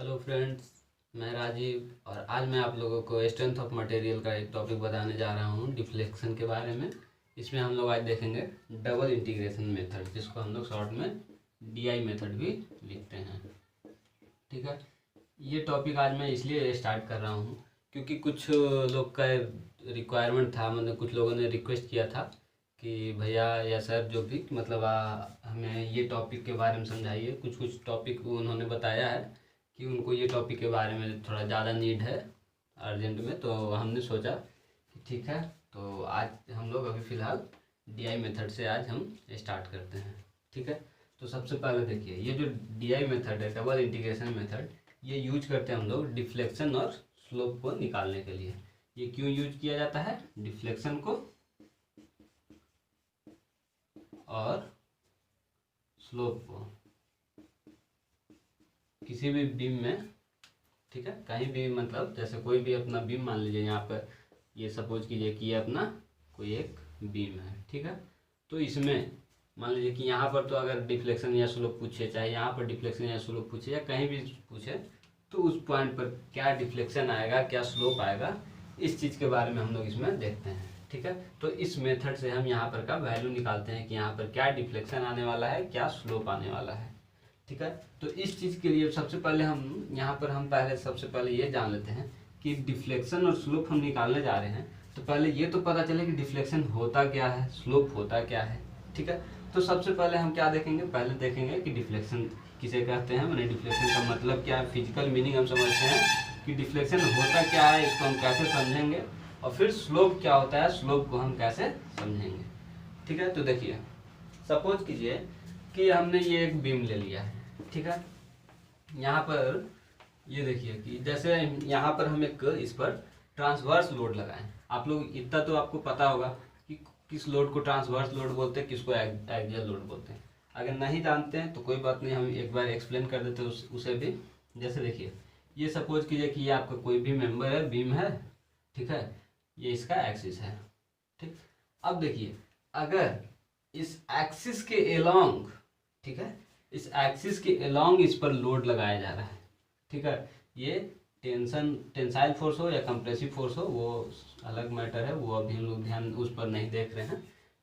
Hello friends, मैं राजीव और आज मैं आप लोगों को स्ट्रेंथ ऑफ मटेरियल का एक टॉपिक बताने जा रहा हूँ डिफ्लेक्शन के बारे में। इसमें हम लोग आज देखेंगे डबल इंटीग्रेशन मेथड, जिसको हम लोग शॉर्ट में डीआई मेथड भी लिखते हैं। ठीक है, ये टॉपिक आज मैं इसलिए स्टार्ट कर रहा हूँ क्योंकि कुछ लोग का रिक्वायरमेंट था, मतलब कुछ लोगों ने रिक्वेस्ट किया था कि भैया या सर जो भी मतलब हमें ये टॉपिक के बारे में समझाइए। कुछ कुछ टॉपिक उन्होंने बताया है कि उनको ये टॉपिक के बारे में थोड़ा ज़्यादा नीड है अर्जेंट में, तो हमने सोचा कि ठीक है, तो आज हम लोग अभी फ़िलहाल डीआई मेथड से आज हम स्टार्ट करते हैं। ठीक है, तो सबसे पहले देखिए, ये जो डीआई मेथड है, डबल इंटीग्रेशन मेथड, ये यूज करते हैं हम लोग डिफ्लेक्शन और स्लोप को निकालने के लिए। ये क्यों यूज किया जाता है? डिफ्लेक्शन को और स्लोप को किसी भी बीम में, ठीक है, कहीं भी, मतलब जैसे कोई भी अपना बीम मान लीजिए, यहाँ पर ये सपोज कीजिए कि ये अपना कोई एक बीम है। ठीक है, तो इसमें मान लीजिए कि यहाँ पर तो अगर डिफ्लेक्शन या स्लोप पूछे, चाहे यहाँ पर डिफ्लेक्शन या स्लोप पूछे या कहीं भी पूछे, तो उस पॉइंट पर क्या डिफ्लेक्शन आएगा, क्या स्लोप आएगा, इस चीज़ के बारे में हम लोग इसमें देखते हैं। ठीक है, तो इस मेथड से हम यहाँ पर का वैल्यू निकालते हैं कि यहाँ पर क्या डिफ्लेक्शन आने वाला है, क्या स्लोप आने वाला है। ठीक है, तो इस चीज़ के लिए सबसे पहले हम यहाँ पर सबसे पहले ये जान लेते हैं कि डिफ्लेक्शन और स्लोप हम निकालने जा रहे हैं, तो पहले ये तो पता चले कि डिफ्लेक्शन होता क्या है, स्लोप होता क्या है। ठीक है, तो सबसे पहले हम क्या देखेंगे, पहले देखेंगे कि डिफ्लेक्शन किसे कहते हैं, मैंने डिफ्लेक्शन का मतलब क्या है, फिजिकल मीनिंग हम समझते हैं कि डिफ्लेक्शन होता क्या है, इसको हम कैसे समझेंगे, और फिर स्लोप क्या होता है, स्लोप को हम कैसे समझेंगे। ठीक है, तो देखिए, सपोज कीजिए कि हमने ये एक बीम ले लिया है। ठीक है, यहाँ पर ये देखिए कि जैसे यहाँ पर हम एक इस पर ट्रांसवर्स लोड लगाएं। आप लोग इतना तो आपको पता होगा कि किस लोड को ट्रांसवर्स लोड बोलते हैं, किसको एक्सियल लोड बोलते हैं। अगर नहीं जानते हैं तो कोई बात नहीं, हम एक बार एक्सप्लेन कर देते हैं उसे भी। जैसे देखिए, ये सपोज कीजिए कि ये आपका कोई भी मेंबर है, बीम है। ठीक है, ये इसका एक्सिस है। ठीक, अब देखिए, अगर इस एक्सिस के एलोंग, ठीक है, इस एक्सिस के एलोंग इस पर लोड लगाया जा रहा है। ठीक है, ये टेंसाइल फोर्स हो या कंप्रेसिव फोर्स हो, वो अलग मैटर है, वो अभी हम लोग ध्यान उस पर नहीं देख रहे हैं।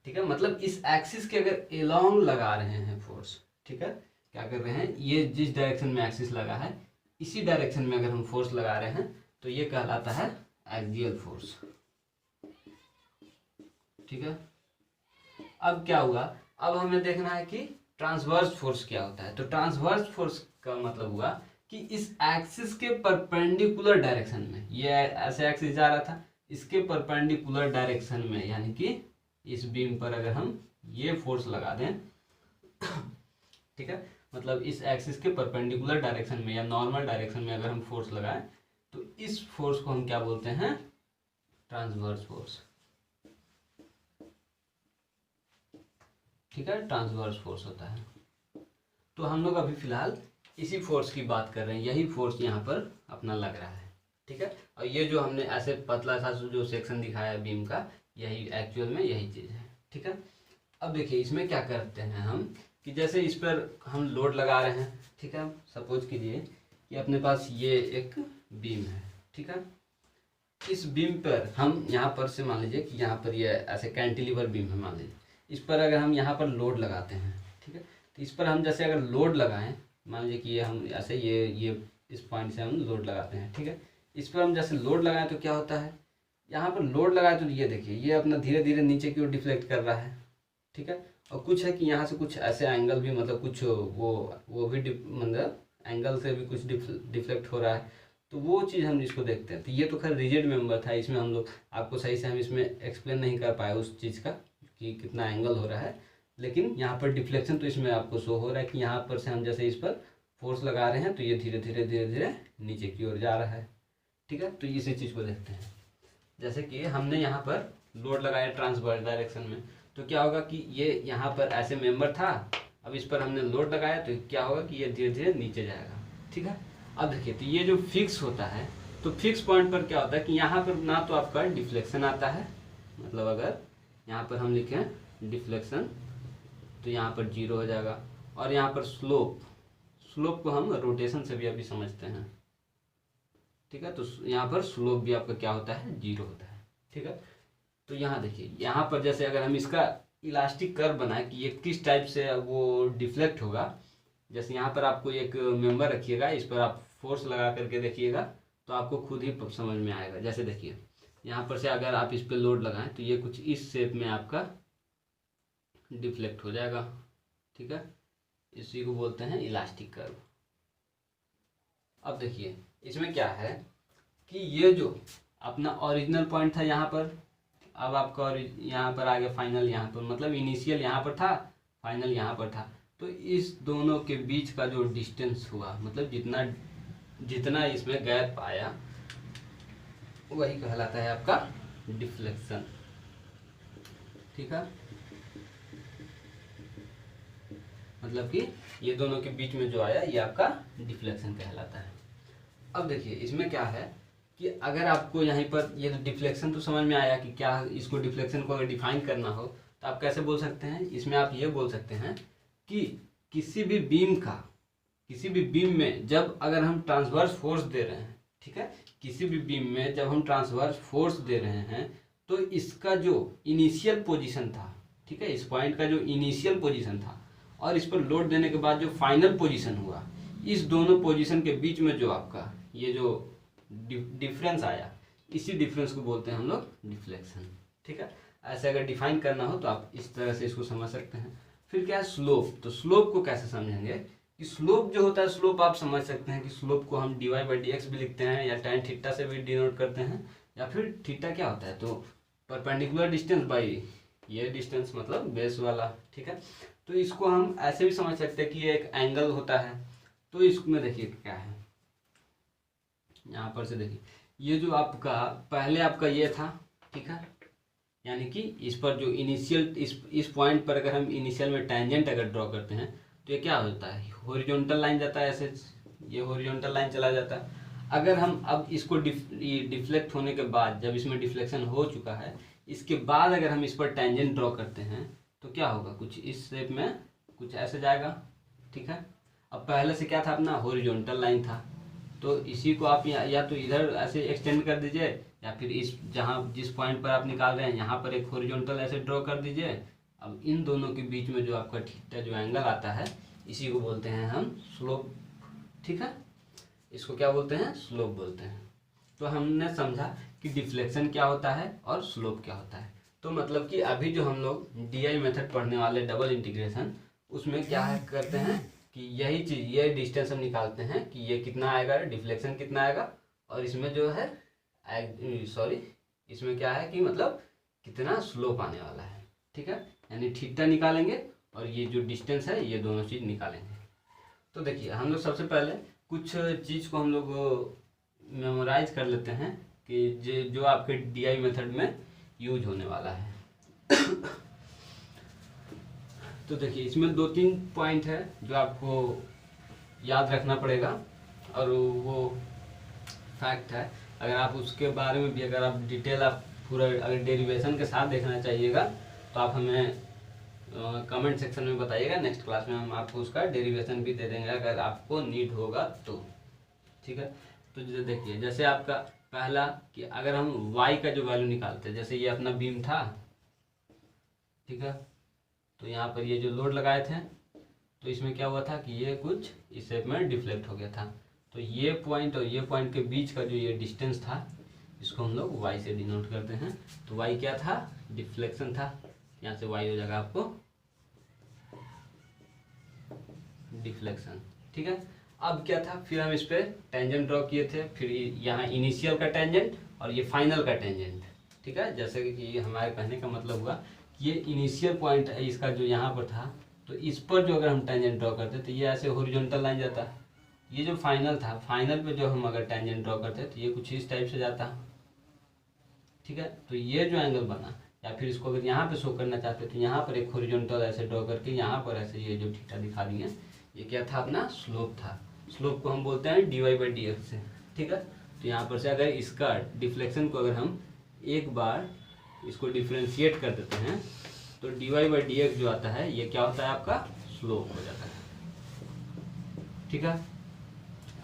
ठीक है, मतलब इस एक्सिस के अगर एलोंग लगा रहे हैं फोर्स, ठीक है, क्या कर रहे हैं, ये जिस डायरेक्शन में एक्सिस लगा है इसी डायरेक्शन में अगर हम फोर्स लगा रहे हैं तो ये कहलाता है एक्सियल फोर्स। ठीक है, अब क्या हुआ, अब हमें देखना है कि ट्रांसवर्स फोर्स क्या होता है। तो ट्रांसवर्स फोर्स का मतलब हुआ कि इस एक्सिस के परपेंडिकुलर डायरेक्शन में, ये ऐसे एक्सिस जा रहा था, इसके परपेंडिकुलर डायरेक्शन में, यानी कि इस बीम पर अगर हम ये फोर्स लगा दें, ठीक है, मतलब इस एक्सिस के परपेंडिकुलर डायरेक्शन में या नॉर्मल डायरेक्शन में अगर हम फोर्स लगाएं तो इस फोर्स को हम क्या बोलते हैं, ट्रांसवर्स फोर्स। ठीक है, ट्रांसवर्स फोर्स होता है। तो हम लोग अभी फिलहाल इसी फोर्स की बात कर रहे हैं, यही फोर्स यहाँ पर अपना लग रहा है। ठीक है, और ये जो हमने ऐसे पतला सा जो सेक्शन दिखाया है बीम का, यही एक्चुअल में यही चीज़ है। ठीक है, अब देखिए इसमें क्या करते हैं हम कि जैसे इस पर हम लोड लगा रहे हैं। ठीक है, सपोज कीजिए कि अपने पास ये एक बीम है। ठीक है, इस बीम पर हम यहाँ पर से मान लीजिए कि यहाँ पर ये ऐसे कैंटिलीवर बीम है, मान लीजिए इस पर अगर हम यहाँ पर लोड लगाते हैं। ठीक है, तो इस पर हम जैसे अगर लोड लगाएं, मान लीजिए कि ये हम ऐसे ये इस पॉइंट से हम लोड लगाते हैं। ठीक है, इस पर हम जैसे लोड लगाएं तो क्या होता है, यहाँ पर लोड लगाए तो ये देखिए ये अपना धीरे धीरे नीचे की ओर डिफ्लेक्ट कर रहा है। ठीक है, और कुछ है कि यहाँ से कुछ ऐसे एंगल भी, मतलब कुछ वो भी मतलब एंगल से भी कुछ डिफ्लेक्ट हो रहा है, तो वो चीज़ हम इसको देखते हैं। तो ये तो खैर रिजिड मेंबर था, इसमें हम लोग आपको सही से हम इसमें एक्सप्लेन नहीं कर पाए उस चीज़ का कि कितना एंगल हो रहा है, लेकिन यहाँ पर डिफ्लेक्शन तो इसमें आपको शो हो रहा है कि यहाँ पर से हम जैसे इस पर फोर्स लगा रहे हैं तो ये धीरे धीरे नीचे की ओर जा रहा है। ठीक है, तो इसी चीज़ को देखते हैं। जैसे कि हमने यहाँ पर लोड लगाया ट्रांसवर्स डायरेक्शन में, तो क्या होगा कि ये यहाँ पर ऐसे मेंबर था, अब इस पर हमने लोड लगाया तो क्या होगा कि ये धीरे धीरे नीचे जाएगा। ठीक है, अब देखिए, तो ये जो फिक्स होता है, तो फिक्स पॉइंट पर क्या होता है कि यहाँ पर ना तो आपका डिफ्लेक्शन आता है, मतलब अगर यहाँ पर हम लिखें डिफ्लेक्शन तो यहाँ पर 0 हो जाएगा, और यहाँ पर स्लोप स्लोप को हम रोटेशन से भी अभी समझते हैं, ठीक है। तो यहाँ पर स्लोप भी आपका क्या होता है, 0 होता है, ठीक है। तो यहाँ देखिए, यहाँ पर जैसे अगर हम इसका इलास्टिक कर्व बनाए कि ये किस टाइप से वो डिफ्लेक्ट होगा, जैसे यहाँ पर आपको एक मेंबर रखिएगा, इस पर आप फोर्स लगा करके देखिएगा तो आपको खुद ही समझ में आएगा। जैसे देखिए यहाँ पर से अगर आप इस पर लोड लगाएं तो ये कुछ इस शेप में आपका डिफ्लेक्ट हो जाएगा, ठीक है। इसी को बोलते हैं इलास्टिक कर्व। अब देखिए इसमें क्या है कि ये जो अपना ओरिजिनल पॉइंट था यहाँ पर, अब आपका यहाँ पर आ गया फाइनल, यहाँ पर मतलब इनिशियल यहाँ पर था, फाइनल यहाँ पर था। तो इस दोनों के बीच का जो डिस्टेंस हुआ, मतलब जितना जितना इसमें गैप आया, वही कहलाता है आपका डिफ्लेक्शन, ठीक है। मतलब कि ये दोनों के बीच में जो आया ये आपका डिफ्लेक्शन कहलाता है। अब देखिए इसमें क्या है कि अगर आपको यहाँ पर ये तो डिफ्लेक्शन तो समझ में आया कि क्या, इसको डिफ्लेक्शन को अगर डिफाइन करना हो तो आप कैसे बोल सकते हैं, इसमें आप ये बोल सकते हैं कि किसी भी बीम में जब अगर हम ट्रांसवर्स फोर्स दे रहे हैं, ठीक है, किसी भी बीम में जब हम ट्रांसवर्स फोर्स दे रहे हैं तो इसका जो इनिशियल पोजीशन था, ठीक है, इस पॉइंट का जो इनिशियल पोजीशन था और इस पर लोड देने के बाद जो फाइनल पोजीशन हुआ, इस दोनों पोजीशन के बीच में जो आपका ये जो डिफरेंस आया, इसी डिफरेंस को बोलते हैं हम लोग डिफ्लेक्शन, ठीक है। ऐसे अगर डिफाइन करना हो तो आप इस तरह से इसको समझ सकते हैं। फिर क्या है स्लोप, तो स्लोप को कैसे समझेंगे कि स्लोप जो होता है, स्लोप आप समझ सकते हैं कि स्लोप को हम dy/dx भी लिखते हैं या tan थीटा से भी डिनोट करते हैं, या फिर थीटा क्या होता है तो परपेंडिकुलर डिस्टेंस बाई ये डिस्टेंस मतलब बेस वाला, ठीक है। तो इसको हम ऐसे भी समझ सकते हैं कि ये एक एंगल होता है। तो इसमें देखिए क्या है, यहाँ पर से देखिए ये जो आपका पहले आपका ये था, ठीक है, यानी कि इस पर जो इनिशियल इस पॉइंट पर अगर हम इनिशियल में टेंजेंट अगर ड्रॉ करते हैं तो ये क्या होता है, हॉरिजॉन्टल लाइन जाता है, ऐसे ये हॉरिजॉन्टल लाइन चला जाता है। अगर हम अब इसको डिफ्लेक्ट होने के बाद, जब इसमें डिफ्लेक्शन हो चुका है, इसके बाद अगर हम इस पर टेंजेंट ड्रॉ करते हैं तो क्या होगा, कुछ इस शेप में कुछ ऐसे जाएगा, ठीक है। अब पहले से क्या था, अपना हॉरिजॉन्टल लाइन था, तो इसी को आप या तो इधर ऐसे एक्सटेंड कर दीजिए या फिर इस जिस पॉइंट पर आप निकाल रहे हैं यहाँ पर एक हॉरिजॉन्टल ऐसे ड्रॉ कर दीजिए। अब इन दोनों के बीच में जो आपका थीटा जो एंगल आता है, इसी को बोलते हैं हम स्लोप, ठीक है। इसको क्या बोलते हैं, स्लोप बोलते हैं। तो हमने समझा कि डिफ्लेक्शन क्या होता है और स्लोप क्या होता है। तो मतलब कि अभी जो हम लोग DI मेथड पढ़ने वाले डबल इंटीग्रेशन, उसमें क्या है करते हैं कि यही चीज़, ये डिस्टेंस हम निकालते हैं कि ये कितना आएगा, डिफ्लेक्शन कितना आएगा, और इसमें जो है इसमें क्या है कि मतलब कितना स्लोप आने वाला है, ठीक है। यानी थीटा निकालेंगे और ये जो डिस्टेंस है ये दोनों चीज़ निकालेंगे। तो देखिए हम लोग सबसे पहले कुछ चीज़ को हम लोग मेमोराइज कर लेते हैं कि जो आपके DI मेथड में यूज होने वाला है। तो देखिए इसमें 2-3 पॉइंट है जो आपको याद रखना पड़ेगा, और वो फैक्ट है। अगर आप उसके बारे में भी अगर आप डिटेल आप पूरा अगर डेरिवेशन के साथ देखना चाहिएगा तो आप हमें कमेंट सेक्शन में बताइएगा। नेक्स्ट क्लास में हम आपको उसका डेरिवेशन भी दे देंगे अगर आपको नीड होगा तो, ठीक है। तो देखिए जैसे आपका पहला कि अगर हम y का जो वैल्यू निकालते हैं, जैसे ये अपना बीम था, ठीक है, तो यहाँ पर ये जो लोड लगाए थे तो इसमें क्या हुआ था कि ये कुछ इस शेप में डिफ्लेक्ट हो गया था। तो ये पॉइंट और ये पॉइंट के बीच का जो ये डिस्टेंस था, इसको हम लोग y से डिनोट करते हैं। तो y क्या था, डिफ्लेक्शन था, यहाँ से y हो जाएगा आपको डिफ्लेक्शन, ठीक है। अब क्या था, फिर हम इस पे टेंजेंट ड्रॉ किए थे, फिर यहाँ इनिशियल का टेंजेंट और ये फाइनल का टेंजेंट, ठीक है। जैसे कि हमारे कहने का मतलब हुआ ये इनिशियल पॉइंट है इसका जो यहाँ पर था, तो इस पर जो अगर हम टेंजेंट ड्रॉ करते तो ये ऐसे हॉरिजॉन्टल लाइन जाता। ये जो फाइनल था, फाइनल पे जो हम अगर टेंजेंट ड्रॉ करते तो ये कुछ इस टाइप से जाता, ठीक है। तो ये जो एंगल बना, या फिर इसको अगर यहाँ पे शो करना चाहते तो यहाँ पर एक हॉरिजॉन्टल ऐसे ड्रॉ करके यहाँ पर ऐसे ये जो थीटा दिखा दिए, ये क्या था, अपना स्लोप था। स्लोप को हम बोलते हैं dy/dx से, ठीक है। तो यहाँ पर से अगर इसका डिफ्लेक्शन को अगर हम एक बार इसको डिफ्रेंशिएट कर देते हैं तो dy/dx जो आता है ये क्या होता है, आपका स्लोप हो जाता है, ठीक है।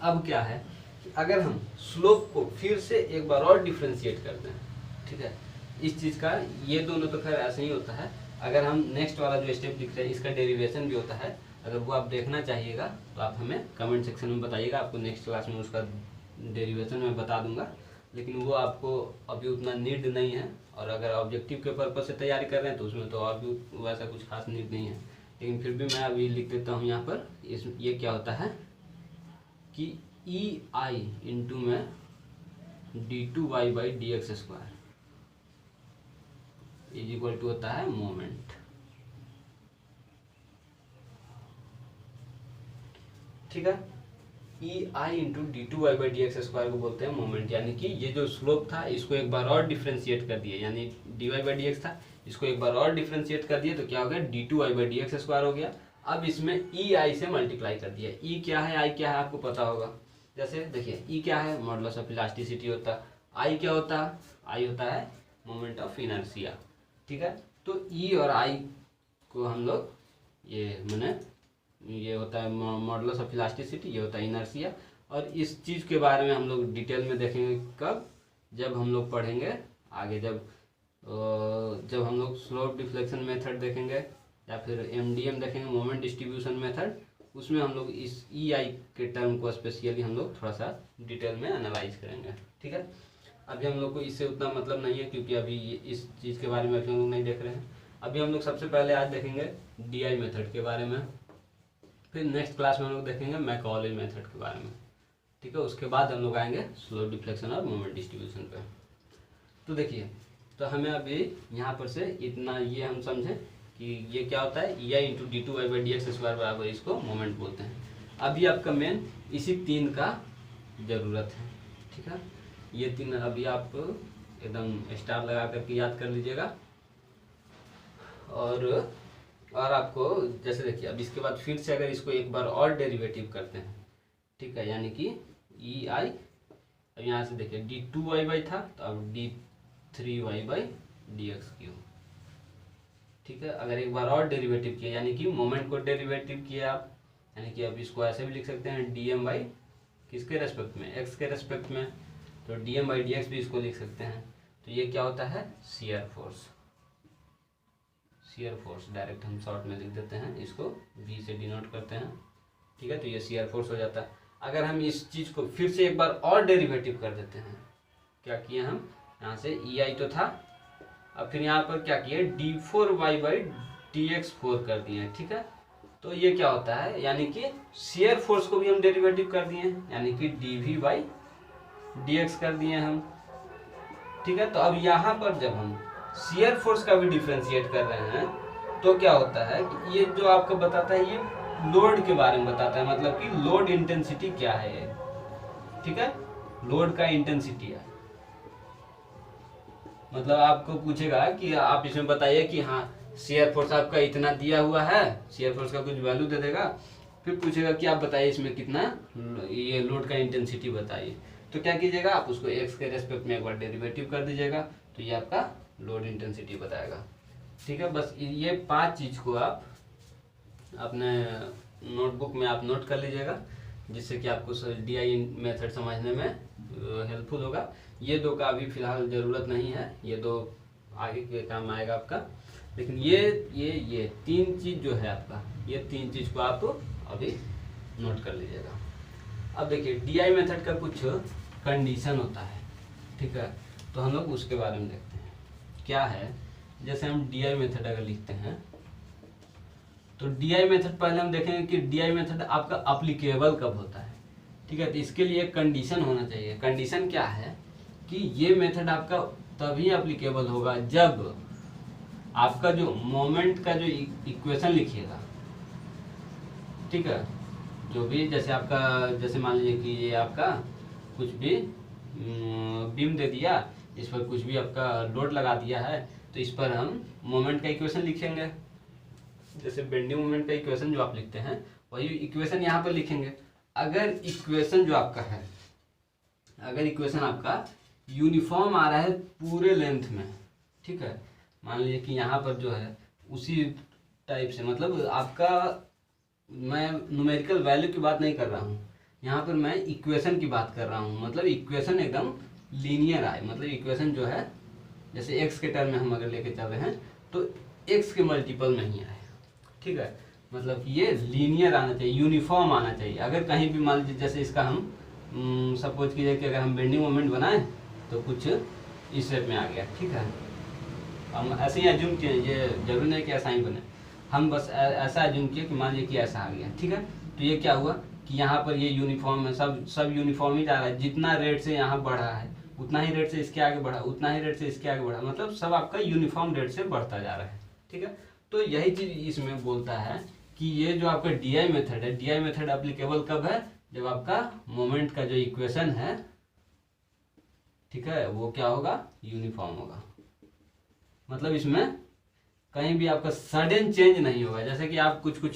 अब क्या है कि अगर हम स्लोप को फिर से एक बार और डिफ्रेंशिएट करते हैं, ठीक है, इस चीज़ का, ये दोनों तो खैर ऐसे ही होता है। अगर हम नेक्स्ट वाला जो स्टेप लिख रहे हैं इसका डेरिवेशन भी होता है, अगर वो आप देखना चाहिएगा तो आप हमें कमेंट सेक्शन में बताइएगा, आपको नेक्स्ट क्लास में उसका डेरिवेशन मैं बता दूंगा, लेकिन वो आपको अभी उतना नीड नहीं है। और अगर ऑब्जेक्टिव के पर्पज से तैयारी कर रहे हैं तो उसमें तो और भी वैसा कुछ खास नीड नहीं है, लेकिन फिर भी मैं अभी लिख देता हूँ यहाँ पर। ये क्या होता है कि ई आई इंटू में d2y/dx² इज इक्वल टू होता है मोमेंट। ठीक है, ई आई इंटू d2y/dx² को बोलते हैं मोमेंट, यानी कि ये जो स्लोप था इसको एक बार और डिफ्रेंशिएट कर दिए, यानी dy/dx था, इसको एक बार और डिफ्रेंशिएट कर दिए तो क्या हो गया, d2y/dx² हो गया। अब इसमें ई आई से मल्टीप्लाई कर दिया। ई क्या है, आई क्या है, आपको पता होगा। जैसे देखिए, ई क्या है, मॉडुलस ऑफ इलास्टिसिटी होता है। आई क्या होता है, आई होता है मोमेंट ऑफ इनर्शिया। ठीक है, तो ई और आई को हम लोग ये होता है मॉडुलस ऑफ इलास्टिसिटी, ये होता है इनर्शिया। और इस चीज़ के बारे में हम लोग डिटेल में देखेंगे कब, जब हम लोग पढ़ेंगे आगे, जब हम लोग स्लोप डिफ्लेक्शन मेथड देखेंगे या फिर एमडीएम देखेंगे, मोमेंट डिस्ट्रीब्यूशन मेथड, उसमें हम लोग इस ई आई के टर्म को स्पेशली हम लोग थोड़ा सा डिटेल में एनालाइज करेंगे। ठीक है, अभी हम लोग को इससे उतना मतलब नहीं है क्योंकि अभी इस चीज़ के बारे में अभी हम लोग नहीं देख रहे हैं। अभी हम लोग सबसे पहले आज देखेंगे डी आई मेथड के बारे में, फिर नेक्स्ट क्लास में हम लोग देखेंगे मैकॉले मेथड के बारे में। ठीक है, उसके बाद हम लोग आएंगे स्लो डिफ्लेक्शन और मोमेंट डिस्ट्रीब्यूशन पे। तो देखिए, तो हमें अभी यहाँ पर से इतना ये हम समझें कि ये क्या होता है, ई आई इंटू d2y/dx² बराबर इसको मोमेंट बोलते हैं। अभी आपका मेन इसी तीन का ज़रूरत है। ठीक है, ये तीन अभी आप एकदम स्टार लगा करके याद कर लीजिएगा। और आपको जैसे देखिए, अब इसके बाद फिर से अगर इसको एक बार और डेरिवेटिव करते हैं, ठीक है, यानी कि ई आई, अब यहाँ से देखिए d2y था तो अब d3y/dx³। ठीक है, अगर एक बार और डेरिवेटिव किया यानी कि मोमेंट को डेरिवेटिव किया आप, यानी कि अब इसको ऐसे भी लिख सकते हैं dm/, किसके रेस्पेक्ट में, x के रेस्पेक्ट में, तो dm/dx भी इसको लिख सकते हैं। तो ये क्या होता है, shear force. Shear force direct हम शॉर्ट में लिख देते हैं, इसको v से डिनोट करते हैं। ठीक है, तो ये शियर फोर्स हो जाता है। अगर हम इस चीज़ को फिर से एक बार और डेरिवेटिव कर देते हैं, क्या किए हम, यहाँ से ई आई तो था, अब फिर यहाँ पर क्या किए, d4y/dx4 कर दिए। ठीक है, तो ये क्या होता है, यानी कि शियर फोर्स को भी हम डेरिवेटिव कर दिए, यानी कि dv/dx कर दिए हम। ठीक है, तो अब यहाँ पर जब हम शियर फोर्स का भी डिफ्रेंशिएट कर रहे हैं तो क्या होता है कि ये जो आपको बताता है, ये लोड के बारे में बताता है, मतलब कि लोड इंटेंसिटी क्या है। ठीक है, लोड का इंटेंसिटी है, मतलब आपको पूछेगा कि आप इसमें बताइए कि हाँ शियर फोर्स आपका इतना दिया हुआ है, शियर फोर्स का कुछ वैल्यू दे देगा, फिर पूछेगा कि आप बताइए इसमें कितना, ये लोड का इंटेंसिटी बताइए। तो क्या कीजिएगा, आप उसको एक्स के रेस्पेक्ट में एक बार डेरिवेटिव कर दीजिएगा, तो ये आपका लोड इंटेंसिटी बताएगा। ठीक है, बस ये 5 चीज़ को आप अपने नोटबुक में आप नोट कर लीजिएगा, जिससे कि आपको डी आई मेथड समझने में हेल्पफुल होगा। ये 2 का अभी फिलहाल ज़रूरत नहीं है, ये 2 आगे के काम आएगा आपका, लेकिन ये 3 चीज़ जो है आपका, ये 3 चीज़ को आप अभी नोट कर लीजिएगा। अब देखिए, डी आई मेथड का कुछ कंडीशन होता है। ठीक है, तो हम लोग उसके बारे में देखते हैं क्या है। जैसे हम डी आई मेथड अगर लिखते हैं तो डी आई मेथड पहले हम देखेंगे कि डी आई मेथड आपका अप्लीकेबल कब होता है। ठीक है, तो इसके लिए एक कंडीशन होना चाहिए। कंडीशन क्या है कि ये मेथड आपका तभी अप्लीकेबल होगा जब आपका जो मोमेंट का जो इक्वेशन लिखिएगा, ठीक है, जो भी जैसे आपका, जैसे मान लीजिए कि ये आपका कुछ भी बीम दे दिया, इस पर कुछ भी आपका लोड लगा दिया है, तो इस पर हम मोमेंट का इक्वेशन लिखेंगे। जैसे बेंडिंग मोमेंट का इक्वेशन जो आप लिखते हैं वही इक्वेशन यहाँ पर लिखेंगे। अगर इक्वेशन जो आपका है, अगर इक्वेशन आपका यूनिफॉर्म आ रहा है पूरे लेंथ में, ठीक है, मान लीजिए कि यहाँ पर जो है उसी टाइप से, मतलब आपका मैं न्यूमेरिकल वैल्यू की बात नहीं कर रहा हूँ, यहाँ पर मैं इक्वेशन की बात कर रहा हूँ। मतलब इक्वेशन एकदम लीनियर आए, मतलब इक्वेशन जो है जैसे एक्स के टर्म में हम अगर लेके चल रहे हैं तो एक्स के मल्टीपल में ही आए, ठीक है। मतलब कि ये लीनियर आना चाहिए, यूनिफॉर्म आना चाहिए। अगर कहीं भी मान लीजिए जैसे इसका हम सपोज कीजिए कि अगर हम बेंडिंग मोमेंट बनाएं तो कुछ इस शेप में आ गया, ठीक है। हम ऐसे ही एज्यूम किए, ये जरूरी नहीं कि ऐसा ही बने, हम बस ऐसा एज्यूम किए कि मान लीजिए कि ऐसा आ गया, ठीक है। तो ये क्या हुआ कि यहाँ पर ये यूनिफॉर्म है, सब यूनिफॉर्म ही जा रहा है। जितना रेट से यहाँ बढ़ रहा है उतना ही रेट से इसके आगे बढ़ा, उतना ही रेट से इसके आगे बढ़ा, मतलब सब आपका यूनिफॉर्म रेट से बढ़ता जा रहा है, ठीक है। तो यही चीज इसमें बोलता है कि ये जो आपका डीआई मेथड है, डीआई मेथड एप्लीकेबल कब है, जब आपका मोमेंट का जो इक्वेशन है, ठीक है, वो क्या होगा, यूनिफॉर्म होगा। मतलब इसमें कहीं भी आपका सडन चेंज नहीं होगा। जैसे कि आप कुछ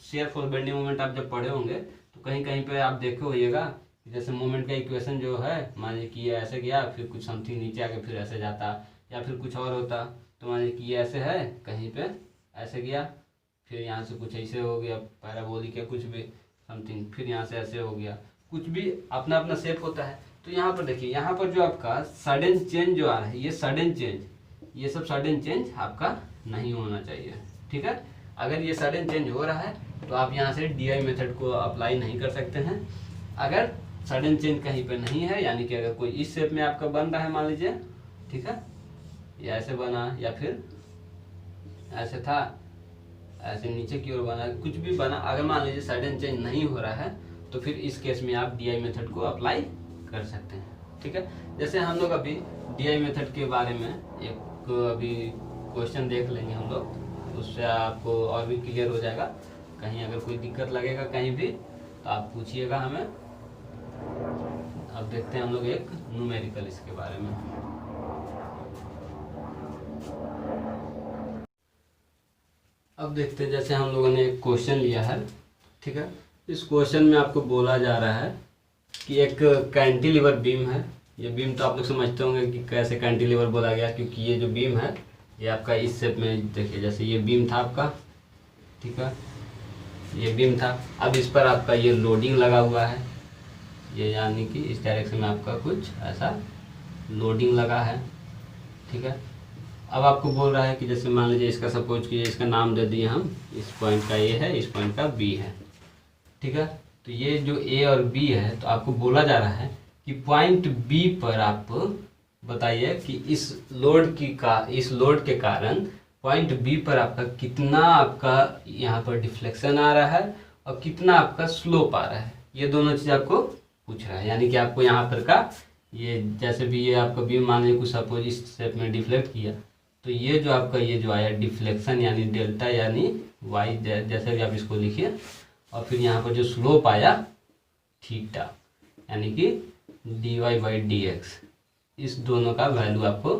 शेयर फोर्स बेंडिंग मोमेंट आप जब पढ़े होंगे तो कहीं कहीं पे आप देखे होइएगा, जैसे मोमेंट का इक्वेशन जो है, मान लीजिए कि ये ऐसे गया, फिर कुछ समथिंग नीचे आके फिर ऐसे जाता, या फिर कुछ और होता। तो मान लीजिए कि ये ऐसे है, कहीं पे ऐसे गया, फिर यहाँ से कुछ ऐसे हो गया पैराबोलिक या कुछ भी समथिंग, फिर यहाँ से ऐसे हो गया, कुछ भी अपना अपना शेप होता है। तो यहाँ पर देखिए, यहाँ पर जो आपका सडन चेंज जो आ रहा है, ये सडन चेंज, ये सब सडन चेंज आपका नहीं होना चाहिए, ठीक है। अगर ये सडन चेंज हो रहा है तो आप यहाँ से डीआई मेथड को अप्लाई नहीं कर सकते हैं। अगर सडन चेंज कहीं पे नहीं है, यानी कि अगर कोई इस शेप में आपका बन रहा है मान लीजिए, ठीक है, ये ऐसे बना या फिर ऐसे था, ऐसे नीचे की ओर बना, कुछ भी बना, अगर मान लीजिए सडन चेंज नहीं हो रहा है तो फिर इस केस में आप डीआई मेथड को अप्लाई कर सकते हैं, ठीक है। जैसे हम लोग अभी डीआई मेथड के बारे में एक अभी क्वेश्चन देख लेंगे हम लोग, उससे आपको और भी क्लियर हो जाएगा। कहीं अगर कोई दिक्कत लगेगा कहीं भी तो आप पूछिएगा हमें। अब देखते हैं हम लोग एक न्यूमेरिकल इसके बारे में। अब देखते हैं, जैसे हम लोगों ने एक क्वेश्चन लिया है, ठीक है। इस क्वेश्चन में आपको बोला जा रहा है कि एक कैंटिलीवर बीम है। ये बीम तो आप लोग समझते होंगे कि कैसे कैंटिलीवर बोला गया, क्योंकि ये जो बीम है ये आपका इस शेप में, देखिए जैसे ये बीम था आपका, ठीक है, ये बीम था। अब इस पर आपका ये लोडिंग लगा हुआ है, ये यानी कि इस डायरेक्शन में आपका कुछ ऐसा लोडिंग लगा है, ठीक है। अब आपको बोल रहा है कि जैसे मान लीजिए इसका सपोज कीजिए, इसका नाम दे दिए हम, इस पॉइंट का ए है, इस पॉइंट का बी है, ठीक है। तो ये जो ए और बी है, तो आपको बोला जा रहा है कि पॉइंट बी पर आप बताइए कि इस लोड के कारण पॉइंट बी पर आपका कितना आपका यहाँ पर डिफ्लेक्शन आ रहा है और कितना आपका स्लोप आ रहा है। ये दोनों चीज़ आपको पूछ रहा है, यानी कि आपको यहाँ पर का ये जैसे भी ये आपका बीम मान लीजिए कुछ सपोज इस शेप में डिफ्लेक्ट किया, तो ये जो आपका ये जो आया डिफ्लेक्शन यानी डेल्टा यानी वाई, जैसे भी आप इसको लिखिए, और फिर यहाँ पर जो स्लोप आया थीटा यानी कि dy बाई डी एक्स, इस दोनों का वैल्यू आपको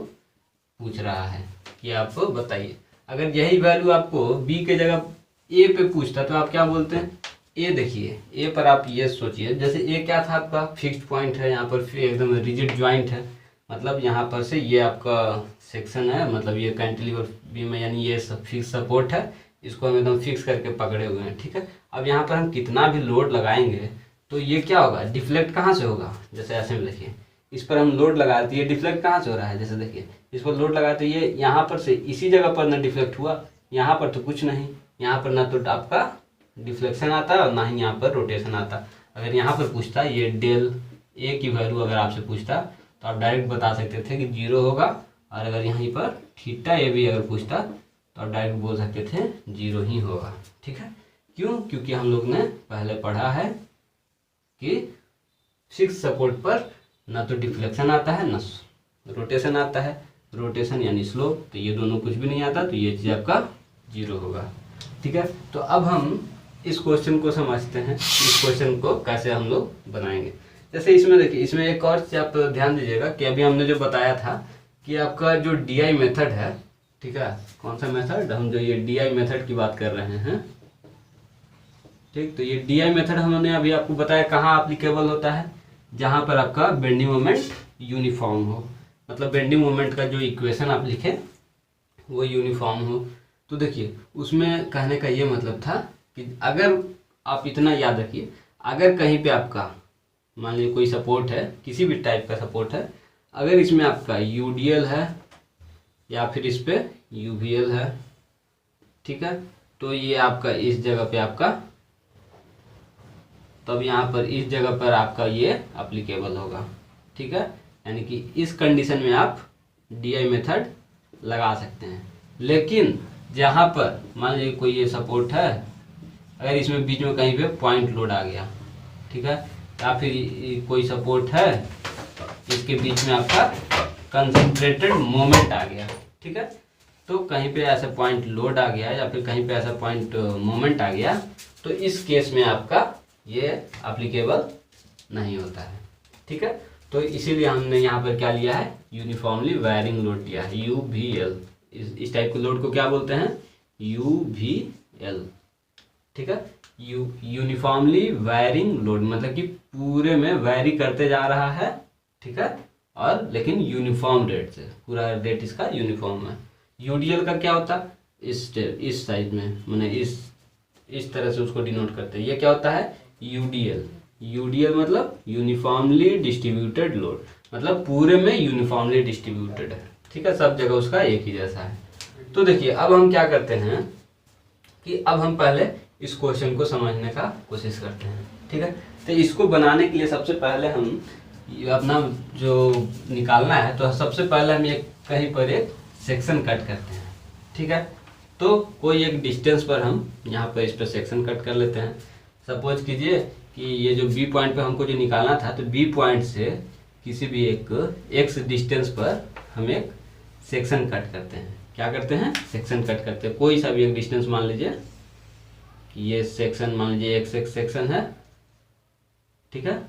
पूछ रहा है कि आप बताइए। अगर यही वैल्यू आपको b के जगह a पे पूछता तो आप क्या बोलते हैं। a देखिए, a पर आप ये सोचिए, जैसे a क्या था आपका फिक्स्ड पॉइंट है, यहाँ पर एकदम रिजिड ज्वाइंट है, मतलब यहाँ पर से ये आपका सेक्शन है, मतलब ये कैंटिलीवर बीम है, यानी ये फिक्स सपोर्ट है, इसको हम एकदम फिक्स करके पकड़े हुए हैं, ठीक है। अब यहाँ पर हम कितना भी लोड लगाएंगे तो ये क्या होगा, डिफ्लेक्ट कहाँ से होगा, जैसे ऐसे में देखिए, इस पर हम लोड लगा दिए, डिफ्लेक्ट कहाँ से हो रहा है, जैसे देखिए इस पर लोड लगाते ये यहाँ पर से इसी जगह पर ना डिफ्लेक्ट हुआ, यहाँ पर तो कुछ नहीं, यहाँ पर ना तो आपका डिफ्लेक्शन आता और ना ही यहाँ पर रोटेशन आता। अगर यहाँ पर पूछता ये डेल ए की वैल्यू अगर आपसे पूछता तो आप डायरेक्ट बता सकते थे कि 0 होगा, और अगर यहीं पर थीटा ए भी अगर पूछता तो आप डायरेक्ट बोल सकते थे 0 ही होगा, ठीक है। क्यों, क्योंकि हम लोग ने पहले पढ़ा है कि फिक्स सपोर्ट पर ना तो डिफ्लेक्शन आता है ना रोटेशन आता है, रोटेशन यानी स्लोप, तो ये दोनों कुछ भी नहीं आता, तो ये चीज़ आपका 0 होगा, ठीक है। तो अब हम इस क्वेश्चन को समझते हैं, इस क्वेश्चन को कैसे हम लोग बनाएंगे। जैसे इसमें देखिए, इसमें एक और चीज़ आप ध्यान दीजिएगा कि अभी हमने जो बताया था कि आपका जो डीआई मेथड है, ठीक है, कौन सा मेथड, हम जो ये डीआई मेथड की बात कर रहे हैं, ठीक। तो ये डीआई मेथड हमने अभी आपको बताया कहाँ एप्लीकेबल होता है, जहाँ पर आपका बेंडिंग मोमेंट यूनिफॉर्म हो, मतलब बेंडिंग मोमेंट का जो इक्वेशन आप लिखें वो यूनिफॉर्म हो। तो देखिए उसमें कहने का ये मतलब था कि अगर आप इतना याद रखिए, अगर कहीं पे आपका मान लीजिए कोई सपोर्ट है, किसी भी टाइप का सपोर्ट है, अगर इसमें आपका यूडीएल है या फिर इस पे यूवीएल है, ठीक है, तो ये आपका इस जगह पे आपका, तब यहाँ पर इस जगह पर आपका ये अप्लीकेबल होगा, ठीक है। यानी कि इस कंडीशन में आप डीआई मेथड लगा सकते हैं। लेकिन जहाँ पर मान लीजिए कोई ये सपोर्ट है, अगर इसमें बीच में कहीं पे पॉइंट लोड आ गया, ठीक है, या फिर कोई सपोर्ट है, इसके बीच में आपका कंसंट्रेटेड मोमेंट आ गया, ठीक है, तो कहीं पे ऐसा पॉइंट लोड आ गया या फिर कहीं पे ऐसा पॉइंट मोमेंट आ गया, तो इस केस में आपका ये एप्लीकेबल नहीं होता है, ठीक है। तो इसीलिए हमने यहाँ पर क्या लिया है, यूनिफॉर्मली वायरिंग लोड लिया है, यूवीएल। इस टाइप के लोड को क्या बोलते हैं, यूवीएल, ठीक है। यूनिफॉर्मली वायरिंग लोड मतलब कि पूरे में वैरी करते जा रहा है, ठीक है, और लेकिन यूनिफॉर्म रेट से, पूरा रेट इसका यूनिफॉर्म है। यूडीएल का क्या होता है, इस साइज में, मैंने इस तरह से उसको डिनोट करते हैं। ये क्या होता है, यूडीएल। यूडीएल मतलब यूनिफॉर्मली डिस्ट्रीब्यूटेड लोड, मतलब पूरे में यूनिफॉर्मली डिस्ट्रीब्यूटेड है, ठीक है, सब जगह उसका एक ही जैसा है। तो देखिए अब हम क्या करते हैं कि अब हम पहले इस क्वेश्चन को समझने का कोशिश करते हैं, ठीक है। तो इसको बनाने के लिए सबसे पहले हम अपना जो निकालना है, तो सबसे पहले हम एक कहीं पर एक सेक्शन कट करते हैं, ठीक है। तो कोई एक डिस्टेंस पर हम यहाँ पर इस पर सेक्शन कट कर लेते हैं। सपोज कीजिए कि ये जो बी पॉइंट पे हमको जो निकालना था, तो बी पॉइंट से किसी भी एक एक्स डिस्टेंस पर हम एक सेक्शन कट करते हैं। क्या करते हैं, सेक्शन कट करते हैं। कोई सा भी एक डिस्टेंस मान लीजिए कि ये सेक्शन मान लीजिए एक्स एक्स सेक्शन है, ठीक है।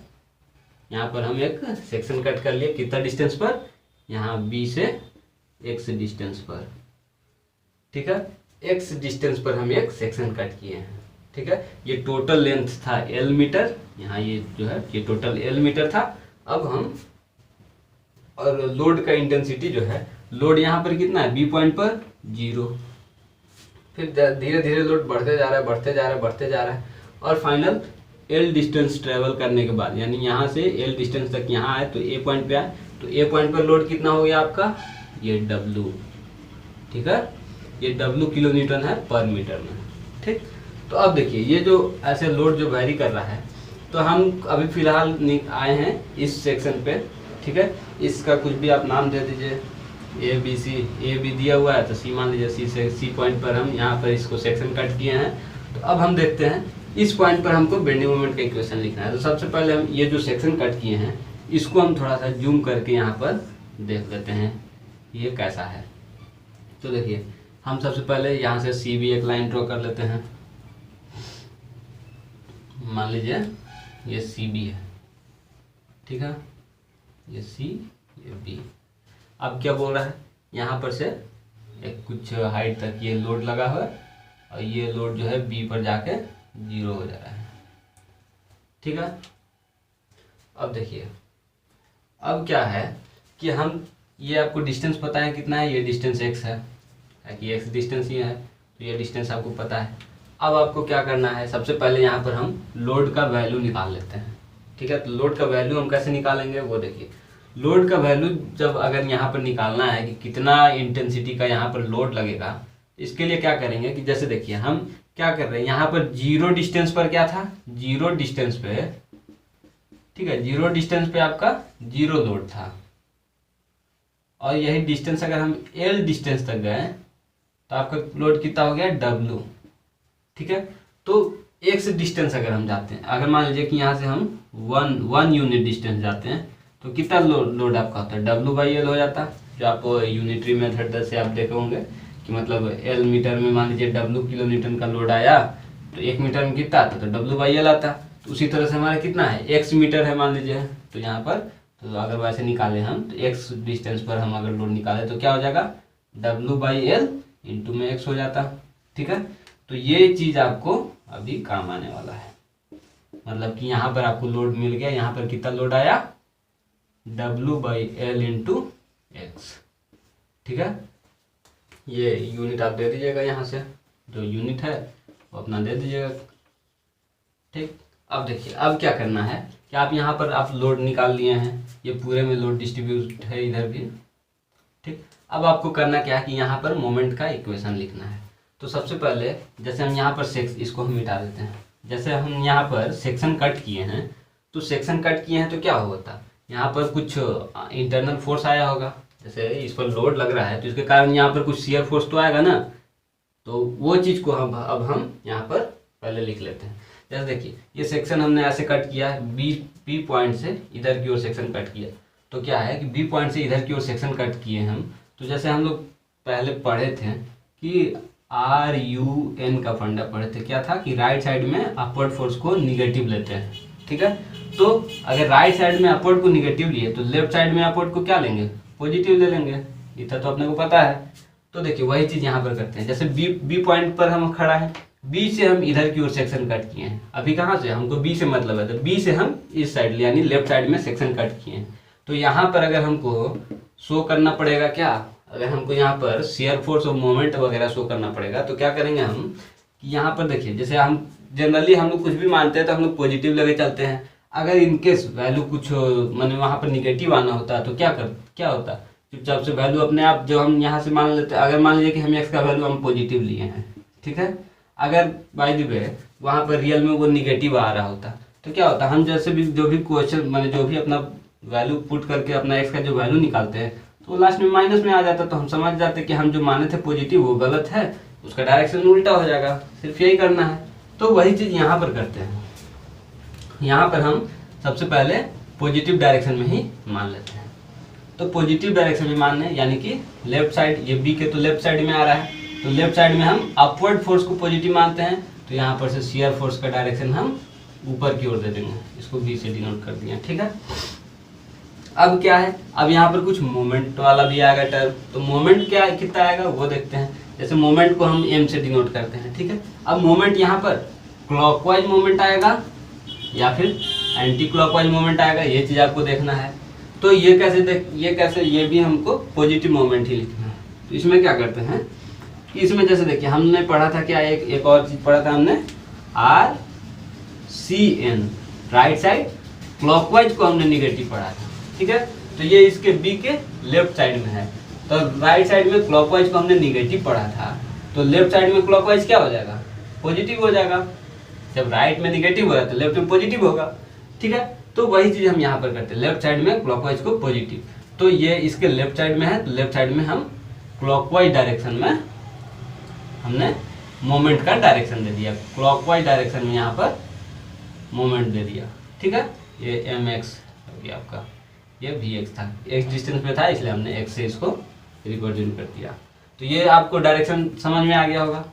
यहाँ पर हम एक सेक्शन कट कर लिए, कितना डिस्टेंस पर, यहाँ बी से एक्स डिस्टेंस पर, ठीक है। एक्स डिस्टेंस पर हम एक सेक्शन कट किए हैं, ठीक है। ये टोटल लेंथ था एल मीटर, यहाँ ये जो है ये टोटल एल मीटर था। अब हम, और लोड का इंटेंसिटी जो है, लोड यहाँ पर कितना है, बी पॉइंट पर 0, फिर धीरे धीरे लोड बढ़ते जा रहा है, बढ़ते जा रहा है, बढ़ते जा रहा है, और फाइनल एल डिस्टेंस ट्रेवल करने के बाद, यानी यहाँ से एल डिस्टेंस तक यहाँ आए, तो ए पॉइंट पे आए, तो ए पॉइंट पर लोड कितना हो गया आपका, ये W, ठीक है, ये W किलो न्यूटन है पर मीटर में, ठीक। तो अब देखिए ये जो ऐसे लोड जो वैरी कर रहा है, तो हम अभी फिलहाल आए हैं इस सेक्शन पे, ठीक है। इसका कुछ भी आप नाम दे दीजिए, A B C, A B दिया हुआ है तो सी मान लीजिए, सी से सी पॉइंट पर हम यहाँ पर इसको सेक्शन कट किए हैं। तो अब हम देखते हैं इस पॉइंट पर हमको बेंडिंग मोमेंट का इक्वेशन लिखना है। तो सबसे पहले हम ये जो सेक्शन कट किए हैं, इसको हम थोड़ा सा जूम करके यहाँ पर देख लेते हैं ये कैसा है। तो देखिए हम सबसे पहले यहाँ से सी बी एक लाइन ड्रॉ कर लेते हैं। मान लीजिए ये सी बी है, ठीक है, ये सी, ये बी। अब क्या बोल रहा है, यहाँ पर से एक कुछ हाइट तक ये लोड लगा हुआ है, और ये लोड जो है बी पर जाके 0 हो जा रहा है, ठीक है। अब देखिए अब क्या है कि हम, ये आपको डिस्टेंस पता है कितना है, ये डिस्टेंस x है कि x डिस्टेंस ये है, तो ये डिस्टेंस आपको पता है। अब आपको क्या करना है, सबसे पहले यहाँ पर हम लोड का वैल्यू निकाल लेते हैं, ठीक है। तो लोड का वैल्यू हम कैसे निकालेंगे, वो देखिए। लोड का वैल्यू जब अगर यहाँ पर निकालना है कि कितना इंटेंसिटी का यहाँ पर लोड लगेगा, इसके लिए क्या करेंगे कि जैसे देखिए हम क्या कर रहे हैं, यहाँ पर 0 डिस्टेंस पर क्या था, 0 डिस्टेंस पे, ठीक है, 0 डिस्टेंस पे आपका 0 लोड था, और यही डिस्टेंस अगर हम L डिस्टेंस तक गए तो आपका लोड कितना हो गया, W, ठीक है। तो x डिस्टेंस अगर हम जाते हैं, अगर मान लीजिए कि यहाँ से हम 1 यूनिट डिस्टेंस जाते हैं, तो कितना लोड आपका होता है, W/L हो जाता है। जो आप यूनिटरी मेथड से आप देखे होंगे कि मतलब L मीटर में मान लीजिए W किलो न्यूटन का लोड आया, तो 1 मीटर में कितना आता, तो W/L आता। तो उसी तरह से हमारा कितना है, x मीटर है मान लीजिए, तो यहाँ पर, तो अगर वैसे निकाले हम, तो x डिस्टेंस पर हम अगर लोड निकाले तो क्या हो जाएगा, W/L इंटू में x हो जाता, ठीक है। तो ये चीज़ आपको अभी काम आने वाला है, मतलब कि यहाँ पर आपको लोड मिल गया, यहाँ पर कितना लोड आया, W/L इंटू x, ठीक है। ये यूनिट आप दे दीजिएगा यहाँ से, जो यूनिट है वो अपना दे दीजिएगा। ठीक, अब देखिए अब क्या करना है कि आप यहाँ पर आप लोड निकाल लिए हैं, ये पूरे में लोड डिस्ट्रीब्यूट है इधर भी। ठीक, अब आपको करना क्या है कि यहाँ पर मोमेंट का इक्वेशन लिखना है। तो सबसे पहले जैसे हम यहाँ पर इसको हम मिटा देते हैं। जैसे हम यहाँ पर सेक्शन कट किए हैं, तो सेक्शन कट किए हैं तो क्या होता, यहाँ पर कुछ इंटरनल फोर्स आया होगा, जैसे इस पर लोड लग रहा है तो इसके कारण यहाँ पर कुछ शियर फोर्स तो आएगा ना। तो वो चीज़ को हम यहाँ पर पहले लिख लेते हैं। जैसे देखिए ये सेक्शन हमने ऐसे कट किया है, बी पॉइंट से इधर की ओर सेक्शन कट किया। तो क्या है कि बी पॉइंट से इधर की ओर सेक्शन कट किए हम, तो जैसे हम लोग पहले पढ़े थे कि RUN का फंडा पढ़े थे, क्या था कि राइट साइड में अपवर्ड फोर्स को निगेटिव लेते हैं। ठीक है, तो अगर राइट साइड में अपवर्ड को निगेटिव लिए तो लेफ्ट साइड में अपवर्ड को क्या लेंगे, पॉजिटिव ले लेंगे। इतना तो अपने को पता है। तो देखिए वही चीज़ यहाँ पर करते हैं। जैसे बी पॉइंट पर हम खड़ा है, बी से हम इधर की ओर सेक्शन कट किए हैं। अभी कहाँ से, हमको बी से मतलब है, तो बी से हम इस साइड यानी लेफ्ट साइड में सेक्शन कट किए हैं। तो यहाँ पर अगर हमको शो करना पड़ेगा क्या, अगर हमको यहाँ पर शियर फोर्स और मोमेंट वगैरह शो करना पड़ेगा तो क्या करेंगे हम कि यहाँ पर देखिए, जैसे हम जनरली हम लोग कुछ भी मानते हैं तो हम लोग पॉजिटिव लगे चलते हैं। अगर इनकेस वैल्यू कुछ मैंने वहाँ पर निगेटिव आना होता तो क्या होता, चुपचाप से वैल्यू अपने आप जो हम यहाँ से मान लेते, अगर मान लीजिए कि हम एक्स का वैल्यू हम पॉजिटिव लिए हैं, ठीक है, अगर बाय द वे वहाँ पर रियल में वो निगेटिव आ रहा होता तो क्या होता, हम जैसे भी जो भी क्वेश्चन मैंने जो भी अपना वैल्यू पुट करके अपना एक्स का जो वैल्यू निकालते हैं तो लास्ट में माइनस में आ जाता, तो हम समझ जाते कि हम जो माने थे पॉजिटिव वो गलत है, उसका डायरेक्शन उल्टा हो जाएगा। सिर्फ यही करना है। तो वही चीज़ यहाँ पर करते हैं। यहाँ पर हम सबसे पहले पॉजिटिव डायरेक्शन में ही मान लेते हैं। तो पॉजिटिव डायरेक्शन में मानने यानी कि लेफ्ट साइड, ये बी के तो लेफ्ट साइड में आ रहा है, तो लेफ्ट साइड में हम अपवर्ड फोर्स को पॉजिटिव मानते हैं। तो यहाँ पर से शियर फोर्स का डायरेक्शन हम ऊपर की ओर दे देंगे, इसको बी से डिनोट कर दिया। ठीक है, अब क्या है, अब यहाँ पर कुछ मोमेंट वाला भी आएगा टर्म, तो मोमेंट क्या कितना आएगा वो देखते हैं। जैसे मोमेंट को हम एम से डिनोट करते हैं। ठीक है, अब मोमेंट यहाँ पर क्लॉकवाइज मोमेंट आएगा या फिर एंटी क्लॉकवाइज मोमेंट आएगा, ये चीज़ आपको देखना है। तो ये कैसे ये भी हमको पॉजिटिव मोमेंट ही लिखना है। तो इसमें क्या करते हैं कि इसमें जैसे देखिए हमने पढ़ा था क्या, एक और चीज़ पढ़ा था हमने, RCN राइट साइड क्लॉकवाइज को हमने निगेटिव पढ़ा था। ठीक है, तो ये इसके बी के लेफ्ट साइड में है, तो राइट साइड में क्लॉकवाइज को हमने निगेटिव पढ़ा था, तो लेफ्ट साइड में क्लॉकवाइज क्या हो जाएगा, पॉजिटिव हो जाएगा। जब राइट में निगेटिव हो रहा है तो लेफ्ट में पॉजिटिव होगा। ठीक है, तो वही चीज़ हम यहाँ पर करते हैं, लेफ्ट साइड में क्लॉकवाइज को पॉजिटिव। तो ये इसके लेफ्ट साइड में है, तो लेफ्ट साइड में हम क्लॉकवाइज डायरेक्शन में हमने मोमेंट का डायरेक्शन दे दिया, क्लॉकवाइज डायरेक्शन में यहाँ पर मोमेंट दे दिया। ठीक है, ये mx हो गया आपका, ये vx था, x डिस्टेंस पे था इसलिए हमने x से इसको रिप्रेजेंट कर दिया। तो ये आपको डायरेक्शन समझ में आ गया होगा।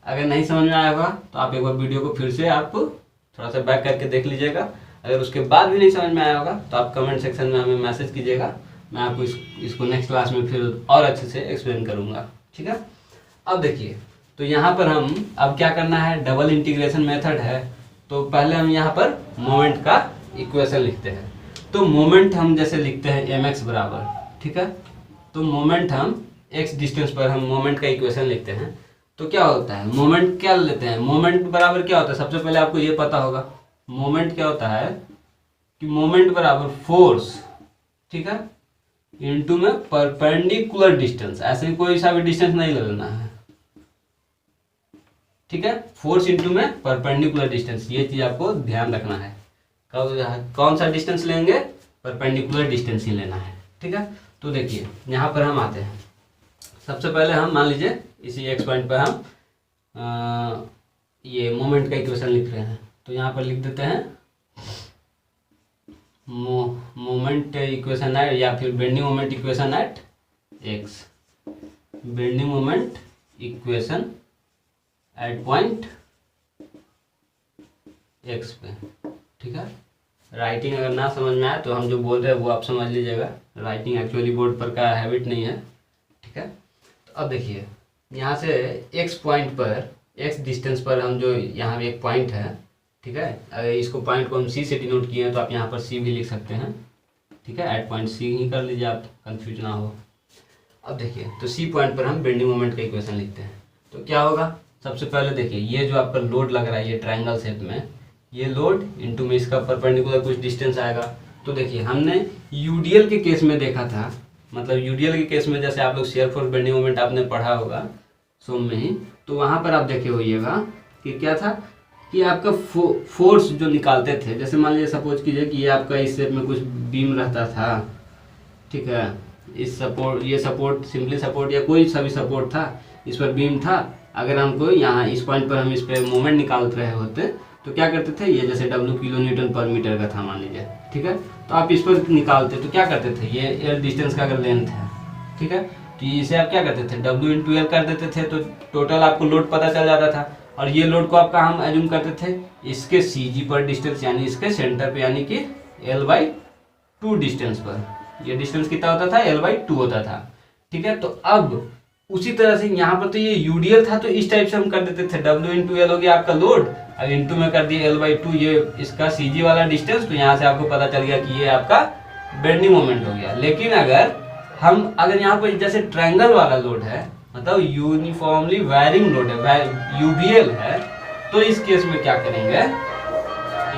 अगर नहीं समझ में आया होगा तो आप एक बार वीडियो को फिर से आप थोड़ा सा बैक करके देख लीजिएगा। अगर उसके बाद भी नहीं समझ में आया होगा तो आप कमेंट सेक्शन में हमें मैसेज कीजिएगा, मैं आपको इसको नेक्स्ट क्लास में फिर और अच्छे से एक्सप्लेन करूँगा। ठीक है, अब देखिए, तो यहाँ पर हम अब क्या करना है, डबल इंटीग्रेशन मेथड है। तो पहले हम यहाँ पर मोमेंट का इक्वेशन लिखते हैं। तो मोमेंट हम जैसे लिखते हैं mx बराबर, ठीक है, तो मोमेंट हम x डिस्टेंस पर हम मोमेंट का इक्वेशन लिखते हैं। तो क्या होता है, मोमेंट क्या लेते हैं, मोमेंट बराबर क्या होता है, सबसे पहले आपको ये पता होगा मोमेंट क्या होता है कि मोमेंट बराबर फोर्स, ठीक है, इनटू में परपेंडिकुलर डिस्टेंस, ऐसे कोई सा भी डिस्टेंस नहीं ले लेना है। ठीक है, फोर्स इनटू में परपेंडिकुलर डिस्टेंस, ये चीज आपको ध्यान रखना है। कौन सा डिस्टेंस लेंगे, परपेंडिकुलर डिस्टेंस ही लेना है। ठीक है, तो देखिए यहाँ पर हम आते हैं। सबसे पहले हम मान लीजिए इसी एक्स पॉइंट पर हम ये मोमेंट का इक्वेशन लिख रहे हैं। तो यहाँ पर लिख देते हैं मोमेंट इक्वेशन एट, या फिर bending moment equation at x, bending moment equation at point x पे। ठीक है, राइटिंग अगर ना समझ में आए तो हम जो बोल रहे हैं वो आप समझ लीजिएगा, राइटिंग एक्चुअली बोर्ड पर का हैबिट नहीं है। ठीक है, तो अब देखिए यहाँ से एक्स पॉइंट पर, एक्स डिस्टेंस पर हम जो यहाँ एक पॉइंट है, ठीक है, अगर इसको पॉइंट को हम सी से डिनोट किए हैं तो आप यहाँ पर सी भी लिख सकते हैं। ठीक है, एट पॉइंट सी ही कर लीजिए, आप कंफ्यूज ना हो। अब देखिए, तो सी पॉइंट पर हम बेंडिंग मोमेंट का इक्वेशन लिखते हैं। तो क्या होगा, सबसे पहले देखिए ये जो आपका लोड लग रहा है ये ट्रायंगल शेप में, ये लोड इनटू में इसका परपेंडिकुलर कुछ डिस्टेंस आएगा। तो देखिए हमने यूडीएल के केस में देखा था, मतलब यूडीएल के केस में जैसे आप लोग शेयर फोर्स बेंडिंग मोमेंट आपने पढ़ा होगा सोम में ही, तो वहाँ पर आप देखे होइएगा कि क्या था कि आपका फोर्स जो निकालते थे, जैसे मान लीजिए सपोज कीजिए कि ये आपका इस शेप में कुछ बीम रहता था, ठीक है, इस सपोर्ट, ये सपोर्ट सिंपली सपोर्ट या कोई सा भी सपोर्ट था, इस पर बीम था। अगर हमको यहाँ इस पॉइंट पर हम इस पर मोमेंट निकाल रहे होते तो क्या करते थे, ये जैसे W किलो न्यूटन पर मीटर का था मान लीजिए, ठीक है, तो आप इस पर निकालते तो क्या करते थे, ये एल डिस्टेंस का अगर लेंथ है, ठीक है, तो इसे आप क्या करते थे W इंटू एल कर देते थे, तो टोटल आपको लोड पता चल जाता था। और ये लोड को आपका हम एज्यूम करते थे इसके CG पर डिस्टेंस, यानी इसके सेंटर पे, यानी कि L/2 डिस्टेंस पर। ये डिस्टेंस कितना होता था, L/2 होता था, ठीक है। तो अब उसी तरह से यहाँ पर तो ये यूडीएल था, तो इस टाइप से हम कर देते थे W इंटू एल हो गया आपका लोड, अब इंटू में कर दिए L/2 ये इसका CG वाला डिस्टेंस, तो यहाँ से आपको पता चल गया कि ये आपका बेंडिंग मोमेंट हो गया। लेकिन अगर यहाँ पर जैसे ट्रायंगल वाला लोड है, मतलब यूनिफॉर्मली वायरिंग लोड है, यूवीएल है, तो इस केस में क्या करेंगे,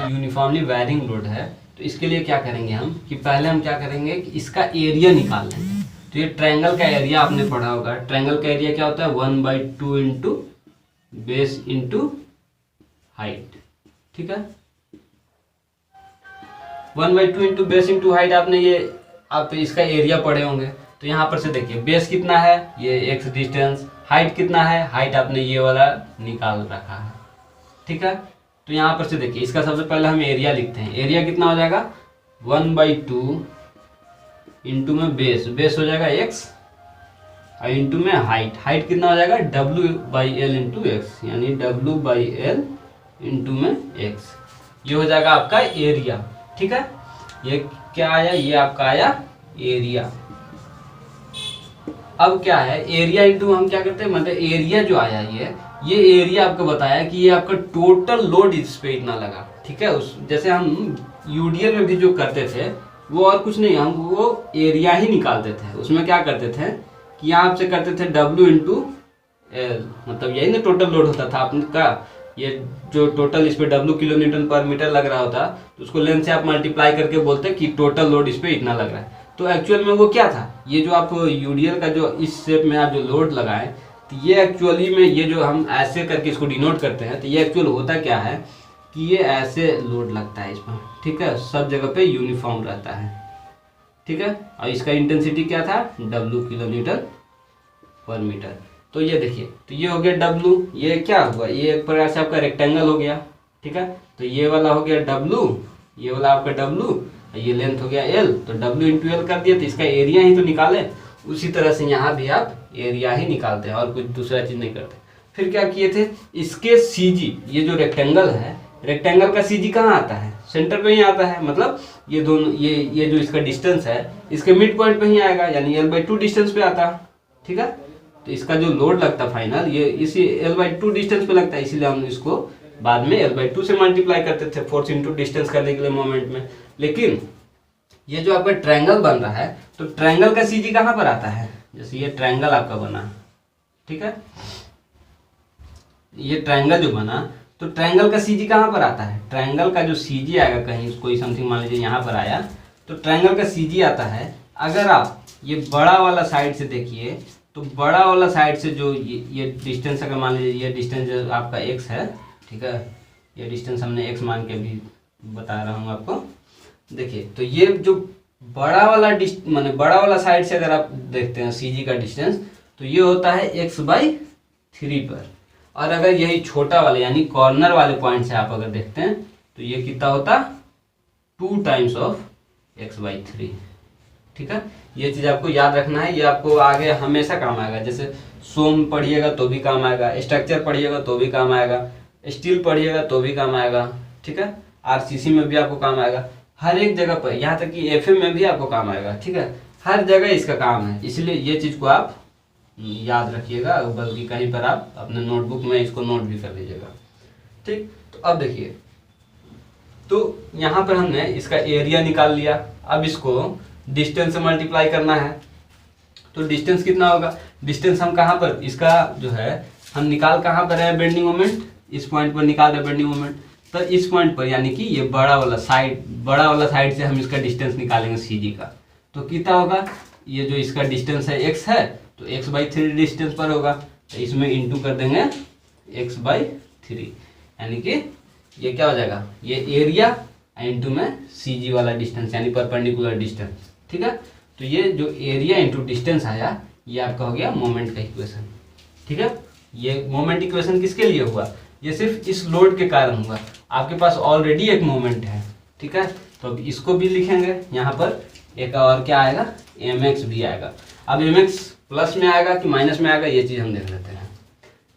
यूनिफॉर्मली वायरिंग लोड है, तो इसके लिए क्या करेंगे हम कि पहले हम क्या करेंगे कि इसका एरिया निकाल लेंगे। तो ये ट्रायंगल का एरिया आपने पढ़ा होगा, ट्रायंगल का एरिया क्या होता है, 1/2 इंटू बेस इंटू हाइट, ठीक है, 1/2 इंटू बेस इंटू हाइट। आपने ये आप इसका एरिया पढ़े होंगे। तो यहाँ पर से देखिए बेस कितना है, ये x डिस्टेंस, हाइट कितना है, हाइट आपने ये वाला निकाल रखा है, ठीक है। तो यहाँ पर से देखिए इसका सबसे पहले हम एरिया लिखते हैं, एरिया कितना हो जाएगा 1/2 इंटू में बेस हो जाएगा x और इंटू में हाइट कितना हो जाएगा W/L इंटू एक्स, यानी W/L इंटू में x, ये हो जाएगा आपका एरिया, ठीक है। ये क्या आया, ये आपका आया एरिया। अब क्या है, एरिया इंटू हम क्या करते हैं, मतलब एरिया जो आया ये एरिया आपको बताया कि ये आपका टोटल लोड इस पे इतना लगा, ठीक है। उस जैसे हम यूडीएल में भी जो करते थे वो और कुछ नहीं, हम वो एरिया ही निकालते थे। उसमें क्या करते थे कि यहाँ से करते थे W इंटू एल, मतलब यही ना टोटल लोड होता था आपका, ये जो टोटल इस पे W किलो न्यूटन पर मीटर लग रहा होता, तो उसको लेंथ से आप मल्टीप्लाई करके बोलते कि टोटल लोड इस पे इतना लग रहा है। तो एक्चुअल में वो क्या था, ये जो आप यूडीएल का जो इस शेप में आप जो लोड लगाए, तो ये एक्चुअली में ये जो हम ऐसे करके इसको डिनोट करते हैं, तो ये एक्चुअल होता क्या है कि ये ऐसे लोड लगता है इस पर, ठीक है, सब जगह पे यूनिफॉर्म रहता है, ठीक है। और इसका इंटेंसिटी क्या था, W किलो न्यूटन पर मीटर। तो ये देखिए, तो ये हो गया W, ये क्या हुआ, ये एक प्रकार से आपका रेक्टेंगल हो गया, ठीक है। तो ये वाला हो गया W, ये वाला आपका W, ये लेंथ हो गया L, तो W इंटू एल कर दिया, तो इसका एरिया ही तो निकाले। उसी तरह से यहाँ भी आप एरिया ही निकालते हैं और कुछ दूसरा चीज नहीं करते। फिर क्या किए थे, इसके CG, ये जो रेक्टेंगल है, रेक्टेंगल का CG कहाँ आता है, सेंटर पे ही आता है, मतलब ये दोनों ये जो इसका डिस्टेंस है इसके मिड पॉइंट पे ही आएगा, यानी L/2 डिस्टेंस पे आता, ठीक है। तो इसका जो लोड लगता फाइनल ये इसी L/2 डिस्टेंस पे लगता है, इसीलिए हम इसको बाद में L/2 से मल्टीप्लाई करते थे फोर्स इंटू डिस्टेंस करने के लिए मोमेंट में। लेकिन ये जो आपका ट्रायंगल बन रहा है, तो ट्रायंगल का CG कहाँ पर आता है, जैसे ये ट्रायंगल आपका बना, ठीक है, ये ट्रायंगल जो बना, तो ट्रायंगल का CG कहाँ पर आता है, ट्रायंगल का जो CG आएगा कहीं कोई समथिंग मान लीजिए यहाँ पर आया, तो ट्रायंगल का CG आता है, अगर आप ये बड़ा वाला साइड से देखिए, तो बड़ा वाला साइड से जो ये डिस्टेंस, अगर मान लीजिए ये डिस्टेंस जो आपका x है, ठीक है, ये डिस्टेंस हमने x मान के भी बता रहा हूँ आपको। देखिए, तो ये जो बड़ा वाला माने बड़ा वाला साइड से अगर आप देखते हैं CG का डिस्टेंस, तो ये होता है x/3 पर, और अगर यही छोटा वाले यानी कॉर्नर वाले पॉइंट से आप अगर देखते हैं तो ये कितना होता 2 टाइम्स ऑफ x/3, ठीक है। ये चीज़ आपको याद रखना है, ये आपको आगे हमेशा काम आएगा। जैसे सोम पढ़िएगा तो भी काम आएगा, स्ट्रक्चर पढ़िएगा तो भी काम आएगा, स्टील पढ़िएगा तो भी काम आएगा, ठीक है, RCC में भी आपको काम आएगा, हर एक जगह पर, यहाँ तक कि FM में भी आपको काम आएगा, ठीक है, हर जगह इसका काम है। इसलिए ये चीज़ को आप याद रखिएगा, बल्कि कहीं पर आप अपने नोटबुक में इसको नोट भी कर लीजिएगा, ठीक। तो अब देखिए, तो यहाँ पर हमने इसका एरिया निकाल लिया, अब इसको डिस्टेंस से मल्टीप्लाई करना है। तो डिस्टेंस कितना होगा, डिस्टेंस हम कहाँ पर, इसका जो है हम निकाल कहाँ पर है बेंडिंग मोमेंट, इस पॉइंट पर निकाल रहे बेंडिंग मोमेंट। तो इस पॉइंट पर यानी कि ये बड़ा वाला साइड से हम इसका डिस्टेंस निकालेंगे सी जी का। तो कितना होगा, ये जो इसका डिस्टेंस है x है, तो x/3 डिस्टेंस पर होगा, तो इसमें इंटू कर देंगे x/3, यानी कि ये क्या हो जाएगा, ये एरिया इंटू में सी जी वाला डिस्टेंस यानी परपेंडिकुलर डिस्टेंस। ठीक है, तो ये जो एरिया इंटू डिस्टेंस आया ये आपका हो गया मोमेंट का इक्वेशन। ठीक है, ये मोमेंट इक्वेशन किसके लिए हुआ, ये सिर्फ इस लोड के कारण हुआ। आपके पास ऑलरेडी एक मोमेंट है। ठीक है, तो अब इसको भी लिखेंगे यहाँ पर, एक और क्या आएगा, mx भी आएगा। अब mx प्लस में आएगा कि माइनस में आएगा ये चीज़ हम देख लेते हैं।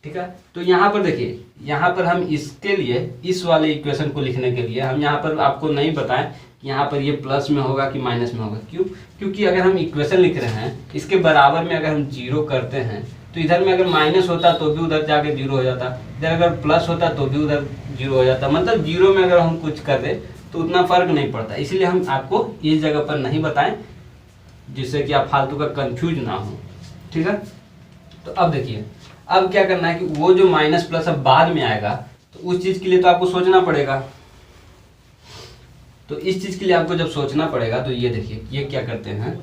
ठीक है, तो यहाँ पर देखिए, यहाँ पर हम इसके लिए इस वाले इक्वेशन को लिखने के लिए हम यहाँ पर आपको नहीं बताएं कि यहाँ पर ये प्लस में होगा कि माइनस में होगा। क्यों, क्योंकि अगर हम इक्वेशन लिख रहे हैं इसके बराबर में अगर हम जीरो करते हैं तो इधर में अगर माइनस होता तो भी उधर जाके जीरो हो जाता, इधर अगर प्लस होता तो भी उधर जीरो हो जाता। मतलब जीरो में अगर हम कुछ कर दें तो उतना फर्क नहीं पड़ता, इसलिए हम आपको इस जगह पर नहीं बताएं जिससे कि आप फालतू का कंफ्यूज ना हो। ठीक है, तो अब देखिए, अब क्या करना है कि वो जो माइनस प्लस अब बाद में आएगा तो उस चीज के लिए तो आपको सोचना पड़ेगा। तो इस चीज के लिए आपको जब सोचना पड़ेगा तो ये देखिए, ये क्या करते हैं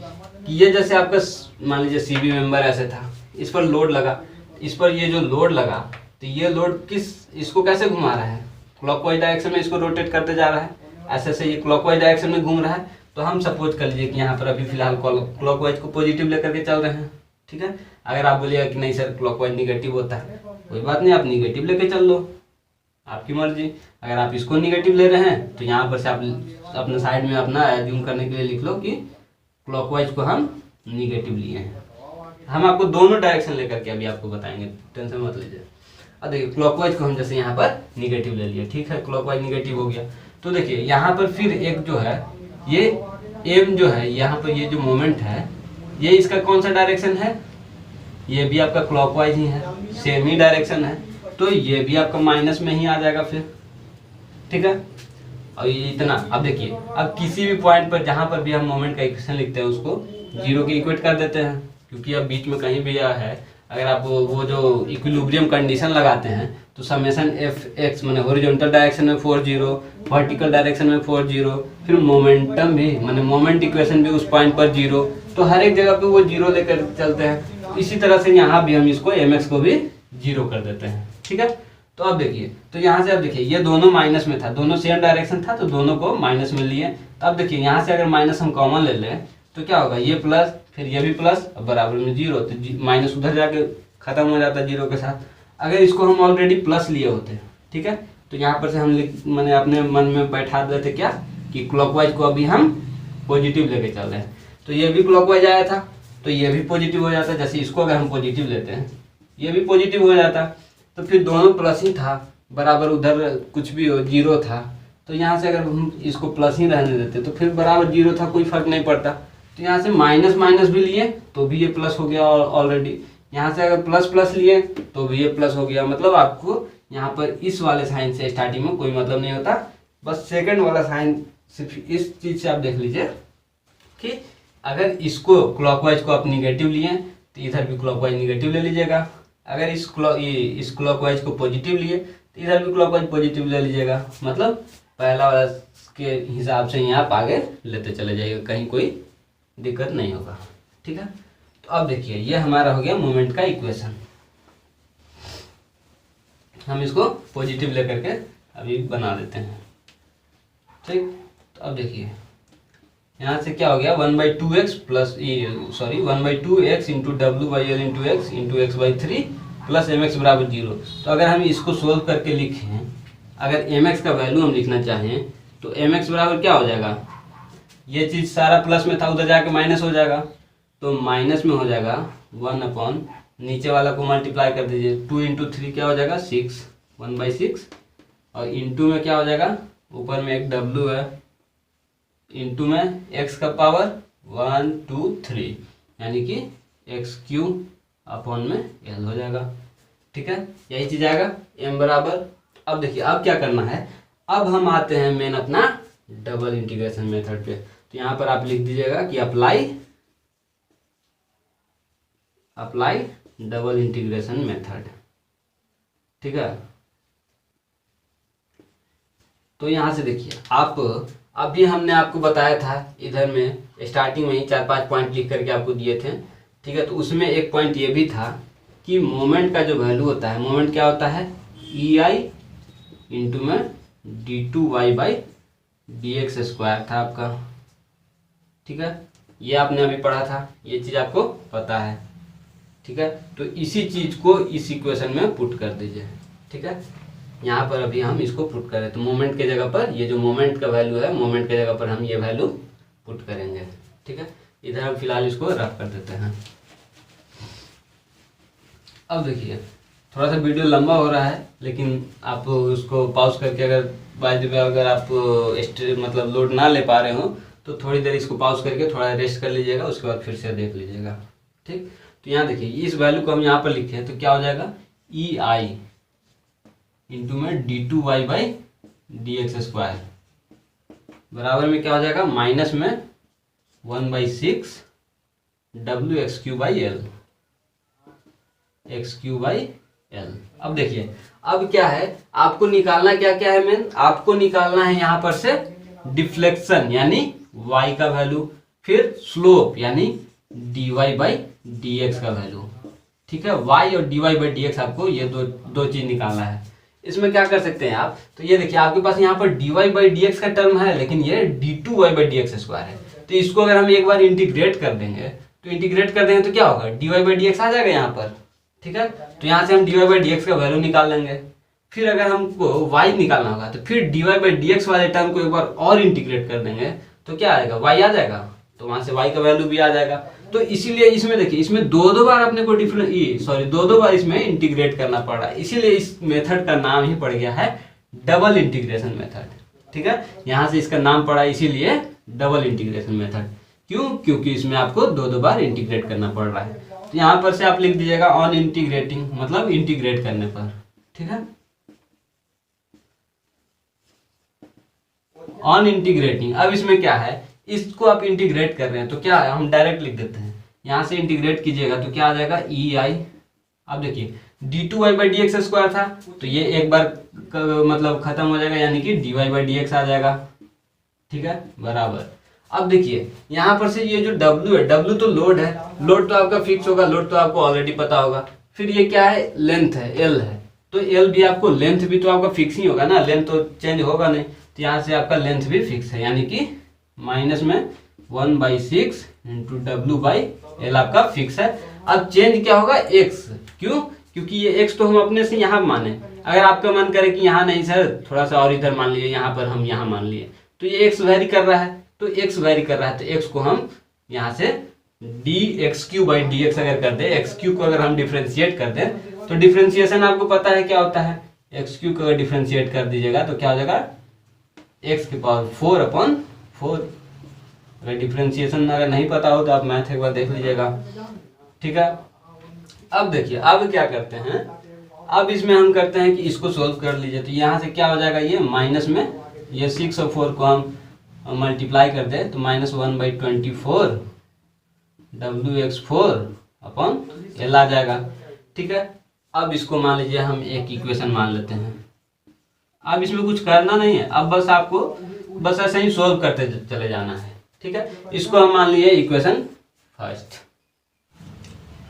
कि ये जैसे आपका मान लीजिए सीबी मेंबर ऐसे था, इस पर लोड लगा, इस पर ये जो लोड लगा तो ये लोड इसको कैसे घुमा रहा है, क्लॉकवाइज डायरेक्शन में इसको रोटेट करते जा रहा है, ऐसे ऐसे ये क्लॉकवाइज डायरेक्शन में घूम रहा है। तो हम सपोज कर लीजिए कि यहाँ पर अभी फिलहाल क्लॉकवाइज को पॉजिटिव लेकर के चल रहे हैं। ठीक है, अगर आप बोलिएगा कि नहीं सर क्लॉकवाइज निगेटिव होता है, कोई बात नहीं, आप निगेटिव लेके चल लो, आपकी मर्जी। अगर आप इसको निगेटिव ले रहे हैं तो यहाँ पर से आप अपने साइड में अपना एज्यूम करने के लिए लिख लो कि क्लॉकवाइज को हम निगेटिव लिए हैं। हम आपको दोनों डायरेक्शन लेकर के अभी आपको बताएंगे, टेंशन मत लीजिए। अब देखिए क्लॉकवाइज को हम जैसे यहाँ पर निगेटिव ले लिए, ठीक है, क्लॉकवाइज निगेटिव हो गया। तो देखिए यहाँ पर फिर एक जो है ये एम जो है, यहाँ पर ये जो मोमेंट है ये इसका कौन सा डायरेक्शन है, ये भी आपका क्लॉकवाइज ही है, सेम ही डायरेक्शन है, तो ये भी आपका माइनस में ही आ जाएगा फिर। ठीक है, और ये इतना। अब देखिए, अब किसी भी पॉइंट पर जहाँ पर भी हम मोमेंट का इक्वेशन लिखते हैं उसको जीरो के इक्वेट कर देते हैं, क्योंकि अब बीच में कहीं भी है, अगर आप वो जो इक्विलिब्रियम कंडीशन लगाते हैं तो समेशन एफ एक्स मैंने हॉरिजॉन्टल डायरेक्शन में 4 जीरो, वर्टिकल डायरेक्शन में 4 जीरो, फिर मोमेंटम भी मैंने मोमेंट इक्वेशन भी उस पॉइंट पर जीरो, तो हर एक जगह पे वो जीरो लेकर चलते हैं। इसी तरह से यहाँ भी हम इसको एम एक्स को भी जीरो कर देते हैं। ठीक है, तो अब देखिए, तो यहाँ से अब देखिए ये दोनों माइनस में था, दोनों सेम डायरेक्शन था तो दोनों को माइनस में लिए। तो अब देखिए यहाँ से अगर माइनस हम कॉमन ले लें तो क्या होगा, ये प्लस, फिर ये भी प्लस, अब बराबर में जीरो, तो माइनस उधर जाके खत्म हो जाता है जीरो के साथ। अगर इसको हम ऑलरेडी प्लस लिए होते, ठीक है, तो यहाँ पर से हम मैंने अपने मन में बैठा देते क्या कि क्लॉकवाइज को अभी हम पॉजिटिव लेके चल रहे हैं, तो ये भी क्लॉकवाइज आया था तो ये भी पॉजिटिव हो जाता। जैसे इसको अगर हम पॉजिटिव लेते हैं ये भी पॉजिटिव हो जाता, तो फिर दोनों प्लस ही था, बराबर उधर कुछ भी हो जीरो था, तो यहाँ से अगर हम इसको प्लस ही रहने देते तो फिर बराबर जीरो था, कोई फर्क नहीं पड़ता। तो यहाँ से माइनस माइनस भी लिए तो भी ये प्लस हो गया ऑलरेडी, यहाँ से अगर प्लस प्लस लिए तो भी ये प्लस हो गया। मतलब आपको यहाँ पर इस वाले साइन से स्टार्टिंग में कोई मतलब नहीं होता, बस सेकंड वाला साइन सिर्फ इस चीज से आप देख लीजिए कि अगर इसको क्लॉकवाइज को आप निगेटिव लिए तो इधर भी क्लॉकवाइज निगेटिव ले लीजिएगा, अगर इस क्लॉकवाइज को पॉजिटिव लिए तो इधर भी क्लॉकवाइज पॉजिटिव ले लीजिएगा। मतलब पहला वाला के हिसाब से ही आप आगे लेते चले जाइएगा, कहीं कोई दिक्कत नहीं होगा। ठीक है, तो अब देखिए ये हमारा हो गया मोमेंट का इक्वेशन, हम इसको पॉजिटिव लेकर के अभी बना देते हैं। ठीक, तो अब देखिए यहाँ से क्या हो गया 1/2x plus 1/2x into W/L into x into x/3 plus mx बराबर 0। तो अगर हम इसको सोल्व करके लिखें, अगर mx का वैल्यू हम लिखना चाहें तो mx बराबर क्या हो जाएगा, ये चीज़ सारा प्लस में था उधर जाके माइनस हो जाएगा, तो माइनस में हो जाएगा 1/, नीचे वाला को मल्टीप्लाई कर दीजिए, 2 इंटू 3 क्या हो जाएगा 6, 1/6, और इंटू में क्या हो जाएगा, ऊपर में एक w है, इंटू में x का पावर 1 2 3 यानी कि x³ अपॉन में l हो जाएगा। ठीक है, यही चीज आएगा m बराबर। अब देखिए अब क्या करना है, अब हम आते हैं मेन अपना डबल इंटीग्रेशन मेथड पे। तो यहाँ पर आप लिख दीजिएगा कि अप्लाई डबल इंटीग्रेशन मेथड। ठीक है। तो यहाँ से देखिए आप, अभी हमने आपको बताया था इधर में स्टार्टिंग में ही 4-5 पॉइंट लिख करके आपको दिए थे, ठीक है। तो उसमें एक पॉइंट ये भी था कि मोमेंट का जो वैल्यू होता है, मोमेंट क्या होता है, ई आई इंटू में d2y/dx² था आपका, ठीक है। ये आपने अभी पढ़ा था, ये चीज़ आपको पता है, ठीक है। तो इसी चीज़ को इस इक्वेशन में पुट कर दीजिए, ठीक है। यहाँ पर अभी हम इसको पुट करें तो मोमेंट के जगह पर ये जो मोमेंट का वैल्यू है, मोमेंट के जगह पर हम ये वैल्यू पुट करेंगे, ठीक है। इधर हम फिलहाल इसको रफ कर देते हैं। अब देखिए थोड़ा सा वीडियो लंबा हो रहा है, लेकिन आप उसको पॉज करके अगर बाय द वे अगर आप मतलब लोड ना ले पा रहे हो तो थोड़ी देर इसको पॉज करके थोड़ा रेस्ट कर लीजिएगा, उसके बाद फिर से देख लीजिएगा, ठीक। तो यहाँ देखिए इस वैल्यू को हम यहाँ पर लिखे हैं तो क्या हो जाएगा, ई आई इंटू में d2y/dx² बराबर में क्या हो जाएगा, माइनस में 1/6 w(x³/l) x³/l। अब देखिए अब क्या है, आपको निकालना क्या क्या है, मेन आपको निकालना है यहाँ पर से डिफ्लेक्शन यानी y का वैल्यू, फिर स्लोप यानी dy/dx का वैल्यू, ठीक है। y और dy/dx आपको ये दो चीज निकालना है। इसमें क्या कर सकते हैं आप, तो ये देखिए आपके पास यहाँ पर dy/dx का टर्म है, लेकिन ये d2y/dx² है। तो इसको अगर हम एक बार इंटीग्रेट कर देंगे तो क्या होगा, dy/dx आ जाएगा यहाँ पर, ठीक है। तो यहाँ से हम dy/dx का वैल्यू निकाल लेंगे। फिर अगर हमको y निकालना होगा तो फिर dy/dx वाले टर्म को एक बार और इंटीग्रेट कर देंगे तो क्या आएगा, y आ जाएगा, तो वहां से y का वैल्यू भी आ जाएगा। तो इसीलिए इसमें देखिए इसमें दो बार अपने को दो बार इसमें इंटीग्रेट करना पड़ रहा है, इसीलिए इस मेथड का नाम ही पड़ गया है डबल इंटीग्रेशन मेथड, ठीक है। यहाँ से इसका नाम पड़ा इसीलिए डबल इंटीग्रेशन मेथड। क्यों, क्योंकि इसमें आपको दो बार इंटीग्रेट करना पड़ रहा है। तो यहाँ पर से आप लिख दीजिएगा ऑन इंटीग्रेटिंग, मतलब इंटीग्रेट करने पर, ठीक है। ऑन इंटीग्रेटिंग, अब इसमें क्या है, इसको आप इंटीग्रेट कर रहे हैं तो क्या है, हम डायरेक्ट लिख देते हैं, यहाँ से इंटीग्रेट कीजिएगा तो क्या आ जाएगा, ई आई। अब देखिए d2y/dx² था तो ये एक बार मतलब खत्म हो जाएगा, यानी कि dy/dx आ जाएगा, ठीक है, बराबर। अब देखिए यहाँ पर से ये जो w है, w तो लोड है, लोड तो आपका फिक्स होगा, लोड तो आपको ऑलरेडी पता होगा। फिर ये क्या है, लेंथ है, l है, तो l भी आपको, लेंथ भी तो आपका फिक्स ही होगा ना, लेंथ तो चेंज होगा नहीं, तो यहाँ से आपका लेंथ भी फिक्स है, यानी कि माइनस में 1/6 इंटू w/l आपका फिक्स है। अब चेंज क्या होगा, x, क्यों, क्योंकि ये x तो हम अपने से यहाँ माने, अगर आपका मन करे कि यहाँ नहीं सर थोड़ा सा और इधर मान लीजिए, यहाँ पर हम यहाँ मान लिए, तो ये x वेरी कर रहा है, तो x वेरी कर रहा है, तो x को हम यहाँ से dx³ अगर कर दे, x³ को अगर हम डिफ्रेंशिएट कर दें तो डिफ्रेंशिएशन आपको पता है क्या होता है, x³ को अगर डिफ्रेंशिएट कर दीजिएगा तो क्या हो जाएगा, x⁴/4। अगर डिफ्रेंशिएशन अगर नहीं पता हो तो आप मैथ एक बार देख लीजिएगा, ठीक है। अब देखिए अब क्या करते हैं, अब इसमें हम करते हैं कि इसको सोल्व कर लीजिए, तो यहाँ से क्या हो जाएगा, ये माइनस में ये 6 और 4 को हम मल्टीप्लाई कर दे तो -1/24 wx4/l आ जाएगा, ठीक है। अब इसको मान लीजिए हम एक इक्वेशन मान लेते हैं। अब इसमें कुछ करना नहीं है, अब बस आपको बस ऐसे ही सोल्व करते चले जाना है, ठीक है। इसको हम मान लिए इक्वेशन फर्स्ट।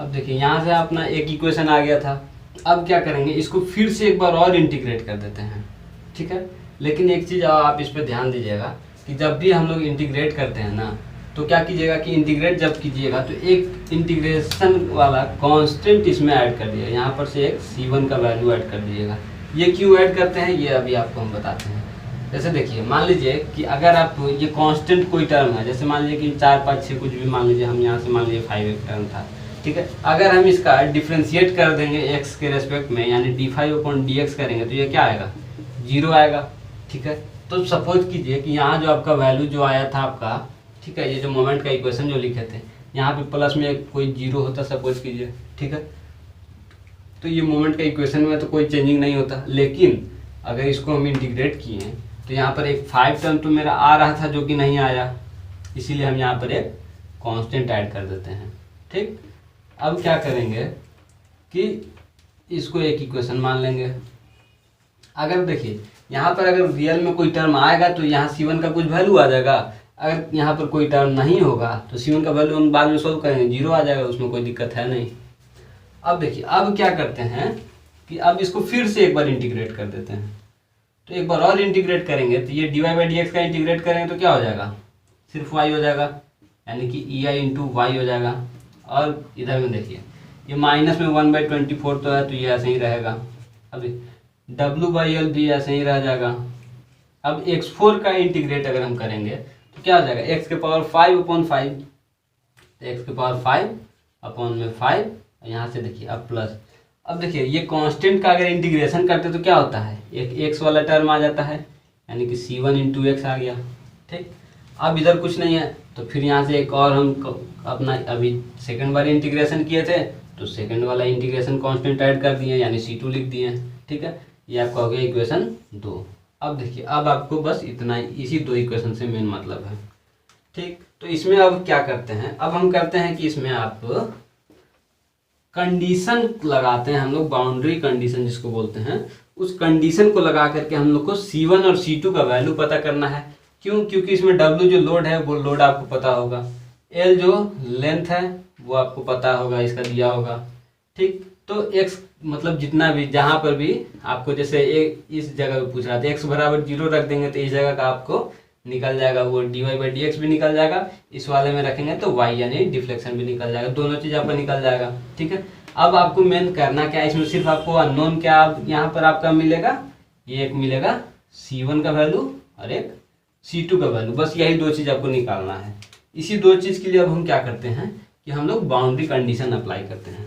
अब देखिए यहाँ से अपना एक इक्वेशन आ गया था। अब क्या करेंगे, इसको फिर से एक बार और इंटीग्रेट कर देते हैं, ठीक है। लेकिन एक चीज़ आप इस पर ध्यान दीजिएगा कि जब भी हम लोग इंटीग्रेट करते हैं ना, तो क्या कीजिएगा कि इंटीग्रेट जब कीजिएगा तो एक इंटीग्रेशन वाला कांस्टेंट इसमें ऐड कर दिएगा, यहाँ पर से एक c1 का वैल्यू ऐड कर दीजिएगा। ये क्यों ऐड करते हैं ये अभी आपको हम बताते हैं। जैसे देखिए मान लीजिए कि अगर आप ये कांस्टेंट कोई टर्म है, जैसे मान लीजिए कि 4, 5, 6 कुछ भी मान लीजिए, हम यहाँ से मान लीजिए 5 एक टर्म था, ठीक है। अगर हम इसका डिफ्रेंशिएट कर देंगे x के रेस्पेक्ट में, यानी d5/dx करेंगे तो ये क्या आएगा, 0 आएगा, ठीक है। तो सपोज कीजिए कि यहाँ जो आपका वैल्यू जो आया था आपका, ठीक है, ये जो मोमेंट का इक्वेशन जो लिखे थे, यहाँ पे प्लस में कोई 0 होता सपोज कीजिए, ठीक है। तो ये मोमेंट का इक्वेशन में तो कोई चेंजिंग नहीं होता, लेकिन अगर इसको हम इंटीग्रेट किए तो यहाँ पर एक 5 टर्म तो मेरा आ रहा था जो कि नहीं आया, इसीलिए हम यहाँ पर एक कांस्टेंट ऐड कर देते हैं, ठीक। अब क्या करेंगे कि इसको एक इक्वेशन मान लेंगे। अगर देखिए यहाँ पर अगर रियल में कोई टर्म आएगा तो यहाँ C1 का कुछ वैल्यू आ जाएगा, अगर यहाँ पर कोई टर्म नहीं होगा तो C1 का वैल्यू हम बाद में सोल्व करेंगे, 0 आ जाएगा, उसमें कोई दिक्कत है नहीं। अब देखिए अब क्या करते हैं कि अब इसको फिर से एक बार इंटीग्रेट कर देते हैं। तो एक बार और इंटीग्रेट करेंगे तो ये dy/dx का इंटीग्रेट करेंगे तो क्या हो जाएगा, सिर्फ y हो जाएगा, यानी कि ei इंटू वाई हो जाएगा। और इधर में देखिए ये माइनस में 1/24 तो है, तो ये ऐसे ही रहेगा। अब w/l भी ऐसे ही रह जाएगा। अब x4 का इंटीग्रेट अगर हम करेंगे तो क्या हो जाएगा, x के पावर 5/5, तो x के पावर 5/5, यहाँ से देखिए अब प्लस। अब देखिए ये कांस्टेंट का अगर इंटीग्रेशन करते तो क्या होता है, एक x वाला टर्म आ जाता है, यानी कि C1 इंटू एक्स आ गया। ठीक, अब इधर कुछ नहीं है तो फिर यहाँ से एक और हम अपना अभी सेकंड बार इंटीग्रेशन किए थे तो सेकंड वाला इंटीग्रेशन कांस्टेंट ऐड कर दिए, यानी C2 लिख दिए। ठीक है, ये आपका हो गया इक्वेशन 2। अब देखिए अब आपको बस इतना इसी 2 इक्वेशन से मेन मतलब है। ठीक, तो इसमें अब क्या करते हैं, अब हम करते हैं कि इसमें आप कंडीशन लगाते हैं, हम लोग बाउंड्री कंडीशन जिसको बोलते हैं, उस कंडीशन को लगा करके हम लोग को C1 और C2 का वैल्यू पता करना है। क्यों, क्योंकि इसमें W जो लोड है वो लोड आपको पता होगा, L जो लेंथ है वो आपको पता होगा, इसका दिया होगा। ठीक, तो x मतलब जितना भी जहाँ पर भी आपको जैसे एक इस जगह पे पूछ रहा था x=0 रख देंगे तो इस जगह का आपको निकल जाएगा, वो dy/dx भी निकल जाएगा, इस वाले में रखेंगे तो y यानी डिफ्लेक्शन भी निकल जाएगा, दोनों चीज़ आपका निकल जाएगा। ठीक है, अब आपको मेन करना क्या है, इसमें सिर्फ आपको अननोन क्या यहाँ पर आपका मिलेगा, ये एक मिलेगा C1 का वैल्यू और एक C2 का वैल्यू, बस यही 2 चीज़ आपको निकालना है। इसी 2 चीज़ के लिए अब हम क्या करते हैं कि हम लोग बाउंड्री कंडीशन अप्लाई करते हैं।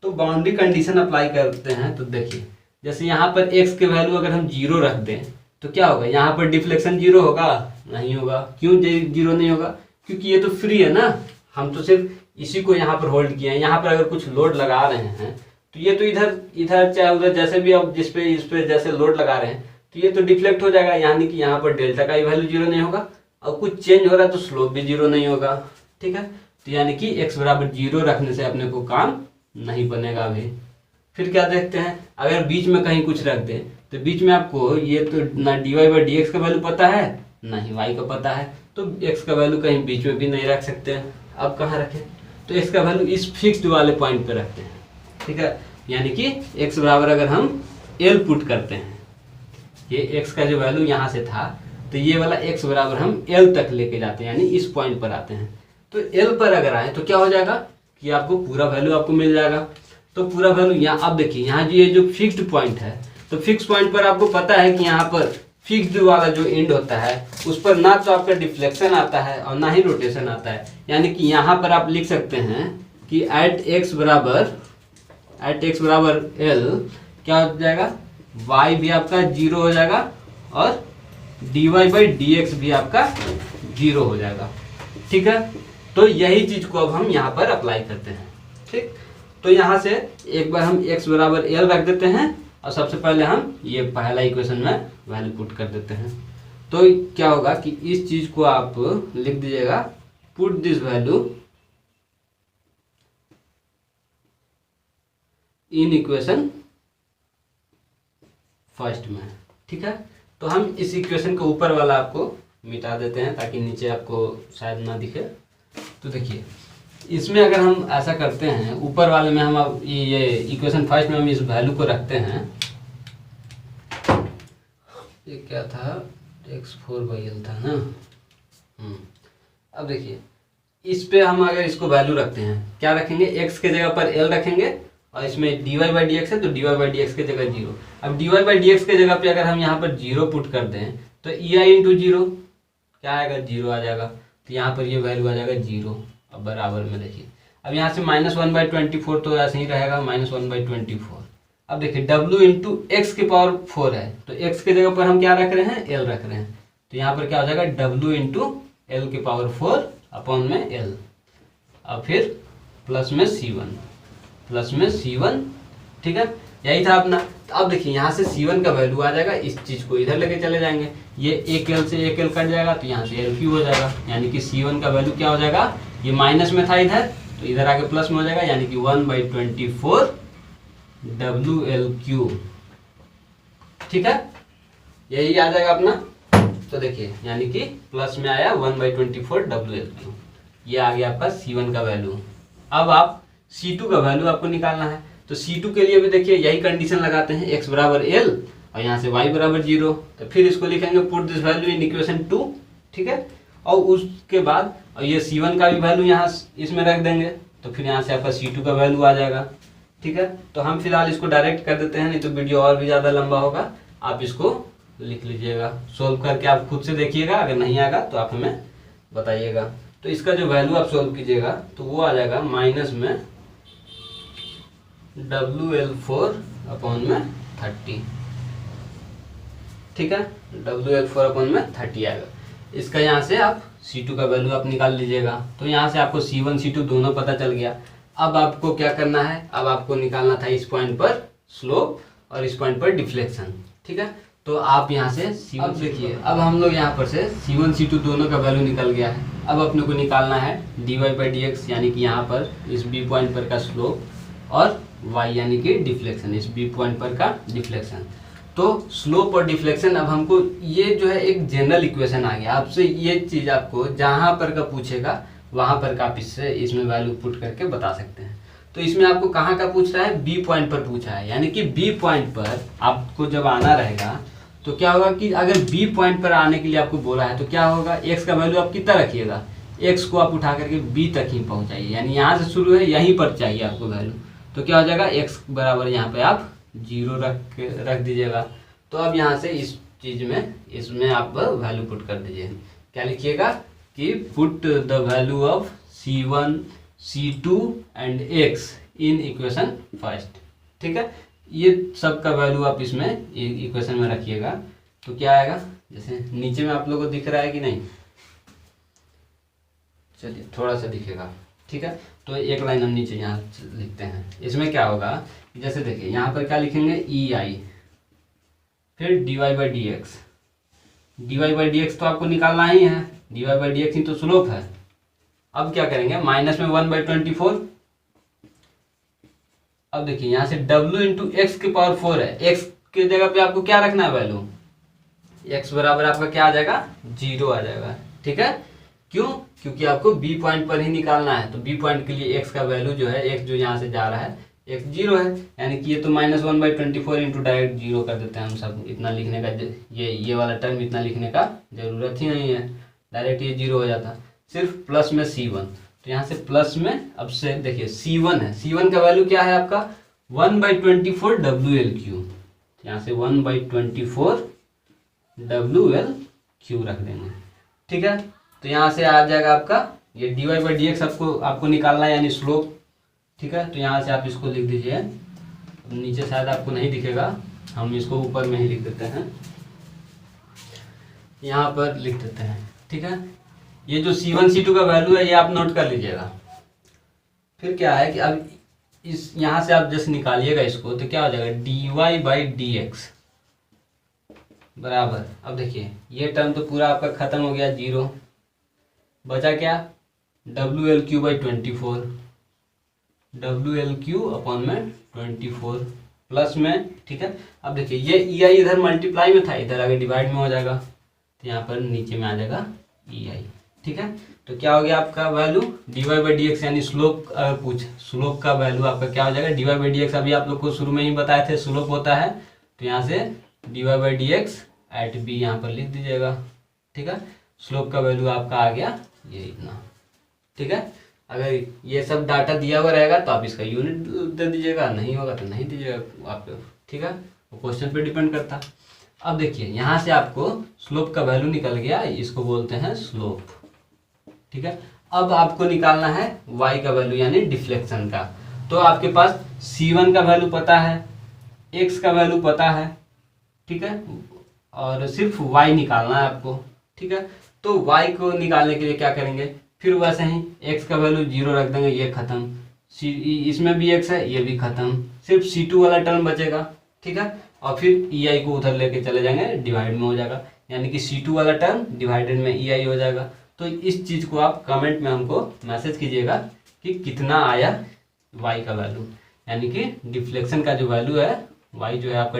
तो बाउंड्री कंडीशन अप्लाई करते हैं तो देखिए जैसे यहाँ पर x के वैल्यू अगर हम 0 रख दें तो क्या होगा, यहाँ पर डिफ्लेक्शन 0 होगा, नहीं होगा। क्यों 0 नहीं होगा, क्योंकि ये तो फ्री है ना, हम तो सिर्फ इसी को यहाँ पर होल्ड किए हैं। यहाँ पर अगर कुछ लोड लगा रहे हैं तो ये तो इधर चाहे उधर जैसे भी आप इस पे जैसे लोड लगा रहे हैं तो ये तो डिफ्लेक्ट हो जाएगा, यानी कि यहाँ पर डेल्टा का वैल्यू 0 नहीं होगा, और कुछ चेंज हो रहा है तो स्लोप भी 0 नहीं होगा। ठीक है, तो यानी कि x=0 रखने से अपने को काम नहीं बनेगा। अभी फिर क्या देखते हैं, अगर बीच में कहीं कुछ रख दें तो बीच में आपको ये तो ना dy/dx का वैल्यू पता है ना ही y का पता है, तो x का वैल्यू कहीं बीच में भी नहीं रख सकते हैं। अब कहाँ रखें, तो x का वैल्यू इस फिक्स्ड वाले पॉइंट पे रखते हैं। ठीक है, यानी कि x बराबर अगर हम l पुट करते हैं, ये x का जो वैल्यू यहाँ से था तो ये वाला x बराबर हम l तक लेके जाते हैं, यानी इस पॉइंट पर आते हैं। तो l पर अगर आए तो क्या हो जाएगा कि आपको पूरा वैल्यू आपको मिल जाएगा। तो पूरा वैल्यू यहाँ, अब देखिए यहाँ ये जो फिक्स्ड पॉइंट है तो फिक्स पॉइंट पर आपको पता है कि यहाँ पर फिक्स्ड वाला जो एंड होता है उस पर ना तो आपका डिफ्लेक्शन आता है और ना ही रोटेशन आता है, यानी कि यहाँ पर आप लिख सकते हैं कि एट x बराबर l क्या हो जाएगा, y भी आपका 0 हो जाएगा और dy/dx भी आपका 0 हो जाएगा। ठीक है, तो यही चीज को अब हम यहाँ पर अप्लाई करते हैं। ठीक, तो यहाँ से एक बार हम x बराबर l रख देते हैं और सबसे पहले हम ये पहला इक्वेशन में वैल्यू पुट कर देते हैं। तो क्या होगा कि इस चीज को आप लिख दीजिएगा, put this value in equation first में। ठीक है, तो हम इस इक्वेशन के ऊपर वाला आपको मिटा देते हैं ताकि नीचे आपको शायद ना दिखे। तो देखिए इसमें अगर हम ऐसा करते हैं, ऊपर वाले में हम अब ये इक्वेशन फर्स्ट में हम इस वैल्यू को रखते हैं, ये क्या था, x4/l था ना। अब देखिए इस पे हम अगर इसको वैल्यू रखते हैं, क्या रखेंगे, x के जगह पर l रखेंगे और इसमें dy/dx है तो dy/dx के जगह 0। अब dy/dx के जगह पे अगर हम यहाँ पर 0 पुट कर दें तो ei इंटू 0 क्या आएगा, 0 आ जाएगा, तो यहाँ पर ये वैल्यू आ जाएगा 0। अब बराबर में देखिए अब यहाँ से -1/24 तो ऐसे ही रहेगा, -1/24। अब देखिए w इंटू एक्स के पावर 4 है तो x के जगह पर हम क्या रख रहे हैं, l रख रहे हैं, तो यहाँ पर क्या हो जाएगा w इंटू एल के पावर 4 अपॉन में l, अब फिर प्लस में C1। ठीक है, यही था अपना। तो अब देखिए यहाँ से C1 का वैल्यू आ जाएगा, इस चीज को इधर लेके चले जाएंगे, ये एक l से एक l कट जाएगा तो यहाँ से l क्यू हो जाएगा, यानी कि C1 का वैल्यू क्या हो जाएगा, ये माइनस में था इधर तो इधर आके प्लस में हो जाएगा, यानी कि 1/24 WL ठीक है, यही आ जाएगा अपना। तो देखिए यानी कि प्लस में आया 1/24 WL, ये आ गया आपका C1 का वैल्यू। अब आप C2 का वैल्यू आपको निकालना है, तो C2 के लिए भी देखिए यही कंडीशन लगाते हैं, x बराबर L और यहाँ से y बराबर 0, तो फिर इसको लिखेंगे put this value in equation 2, ठीक है। और उसके बाद ये C1 का भी वैल्यू यहाँ इसमें रख देंगे, तो फिर यहाँ से आपका C2 का वैल्यू आ जाएगा, ठीक है। तो हम फिलहाल इसको डायरेक्ट कर देते हैं, नहीं तो वीडियो और भी ज़्यादा लंबा होगा। आप इसको लिख लीजिएगा, सोल्व करके आप खुद से देखिएगा, अगर नहीं आएगा तो आप हमें बताइएगा। तो इसका जो वैल्यू आप सोल्व कीजिएगा तो वो आ जाएगा माइनस में WL4/30, ठीक है, WL4/30 आएगा। इसका यहाँ से आप C2 का वैल्यू आप निकाल लीजिएगा। तो यहाँ से आपको C1 C2 दोनों पता चल गया। अब आपको क्या करना है, अब आपको निकालना था इस पॉइंट पर स्लोप और इस पॉइंट पर डिफ्लेक्शन, ठीक है। तो आप यहाँ से अब देखिए, अब हम लोग यहाँ पर से C1 C2 दोनों का वैल्यू निकल गया है। अब अपने को निकालना है dy/dx, यानी कि यहाँ पर इस B पॉइंट पर का स्लोप, और y यानी कि डिफ्लेक्शन, इस B पॉइंट पर का डिफ्लेक्शन। तो स्लोप और डिफ्लेक्शन, अब हमको ये जो है एक जनरल इक्वेशन आ गया। आपसे ये चीज़ आपको जहाँ पर का पूछेगा वहाँ पर का आप इससे इसमें वैल्यू पुट करके बता सकते हैं। तो इसमें आपको कहाँ का पूछ रहा है, B पॉइंट पर पूछा है, यानी कि B पॉइंट पर आपको जब आना रहेगा तो क्या होगा कि अगर B पॉइंट पर आने के लिए आपको बोला है तो क्या होगा, x का वैल्यू आप कितना रखिएगा, x को आप उठा करके B तक ही पहुँचाइए, यानी यहाँ से शुरू है यहीं पर चाहिए आपको वैल्यू। तो क्या हो जाएगा, x बराबर यहाँ पे आप 0 रख दीजिएगा। तो अब यहाँ से इस चीज़ में इसमें आप वैल्यू पुट कर दीजिए। क्या लिखिएगा कि put the value of C1 C2 and x in equation first, ठीक है। ये सब का वैल्यू आप इसमें इक्वेशन में रखिएगा। तो क्या आएगा, जैसे नीचे में आप लोगों को दिख रहा है कि नहीं, चलिए थोड़ा सा दिखेगा, ठीक है। तो एक लाइन हम नीचे यहाँ लिखते हैं। इसमें क्या होगा, जैसे देखिए यहाँ पर क्या लिखेंगे, EI, फिर dy/dx। dy/dx तो आपको निकालना ही है, dy/dx ही तो स्लोप है। अब क्या करेंगे, माइनस में 1/24। अब देखिए यहाँ से W इंटू एक्स की पावर 4 है, x की जगह पे आपको क्या रखना है वैल्यू, x बराबर आपका क्या आ जाएगा, 0 आ जाएगा, ठीक है। क्यों, क्योंकि आपको B पॉइंट पर ही निकालना है। तो B पॉइंट के लिए x का वैल्यू जो है, x जो यहाँ से जा रहा है x 0 है, यानी कि ये तो माइनस 1/24 इंटू डायरेक्ट 0 कर देते हैं हम सब। इतना लिखने का ये वाला टर्म इतना लिखने का जरूरत ही नहीं है, डायरेक्ट ये 0 हो जाता। सिर्फ प्लस में C1, तो यहाँ से प्लस में, अब से देखिए C1 है, C1 का वैल्यू क्या है आपका 1/24 WL3, यहाँ से 1/24 WL3 रख देंगे, ठीक है। तो यहाँ से आ जाएगा आपका ये dy/dx आपको निकालना है, यानी स्लोप, ठीक है। तो यहाँ से आप इसको लिख दीजिए, नीचे शायद आपको नहीं दिखेगा, हम इसको ऊपर में ही लिख देते हैं, यहाँ पर लिख देते हैं, ठीक है। ये जो C1 C2 का वैल्यू है ये आप नोट कर लीजिएगा। फिर क्या है कि अब इस यहाँ से आप जैसे निकालिएगा इसको, तो क्या हो जाएगा, dy/dx बराबर, अब देखिए ये टर्म तो पूरा आपका खत्म हो गया, 0 बचा क्या, WL3/24, WL3/24 प्लस में, ठीक है। अब देखिए ये EI इधर मल्टीप्लाई में था, इधर आगे डिवाइड में हो जाएगा, तो यहाँ पर नीचे में आ जाएगा EI, ठीक है। तो क्या हो गया आपका वैल्यू dy/dx, यानी स्लोप, स्लोप का वैल्यू आपका क्या हो जाएगा, dy/dx अभी आप लोग को शुरू में ही बताए थे स्लोप होता है। तो यहाँ से dy/dx एट b यहाँ पर लिख दीजिएगा, ठीक है। स्लोप का वैल्यू आपका आ गया ये इतना, ठीक है। अगर ये सब डाटा दिया हुआ रहेगा तो आप इसका यूनिट दे दीजिएगा, नहीं होगा तो नहीं दीजिएगा आप, ठीक है, वो क्वेश्चन पे डिपेंड करता। अब देखिए यहाँ से आपको स्लोप का वैल्यू निकल गया, इसको बोलते हैं स्लोप, ठीक है। अब आपको निकालना है y का वैल्यू, यानी डिफ्लेक्शन का। तो आपके पास C1 का वैल्यू पता है, x का वैल्यू पता है, ठीक है, और सिर्फ y निकालना है आपको, ठीक है। तो y को निकालने के लिए क्या करेंगे, फिर वैसे ही x का वैल्यू 0 रख देंगे, ये खत्म, इसमें भी x है, ये भी खत्म, सिर्फ C2 वाला टर्म बचेगा, ठीक है। और फिर EI को उधर लेके चले जाएंगे, डिवाइड में हो जाएगा, यानी कि C2 वाला टर्म डिवाइडेड में EI हो जाएगा। तो इस चीज़ को आप कमेंट में हमको मैसेज कीजिएगा कि कितना आया y का वैल्यू, यानी कि डिफ्लेक्शन का जो वैल्यू है, वाई जो है आपका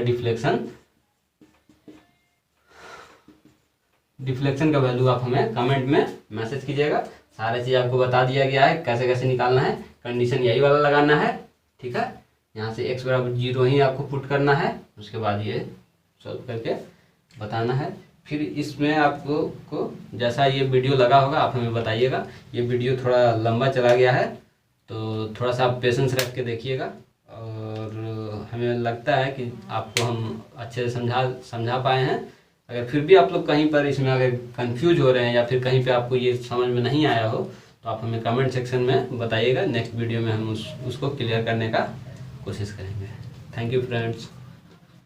डिफ्लेक्शन का वैल्यू आप हमें कमेंट में मैसेज कीजिएगा। सारा चीज़ आपको बता दिया गया है कैसे कैसे निकालना है। कंडीशन यही वाला लगाना है, ठीक है। यहाँ से x बराबर 0 ही आपको पुट करना है, उसके बाद ये सॉल्व करके बताना है। फिर इसमें आपको जैसा ये वीडियो लगा होगा आप हमें बताइएगा। ये वीडियो थोड़ा लंबा चला गया है तो थोड़ा सा आप पेशेंस रख के देखिएगा, और हमें लगता है कि आपको हम अच्छे से समझा पाए हैं। अगर फिर भी आप लोग कहीं पर इसमें अगर कंफ्यूज हो रहे हैं या फिर कहीं पे आपको ये समझ में नहीं आया हो तो आप हमें कमेंट सेक्शन में बताइएगा। नेक्स्ट वीडियो में हम उसको क्लियर करने का कोशिश करेंगे। Thank you friends.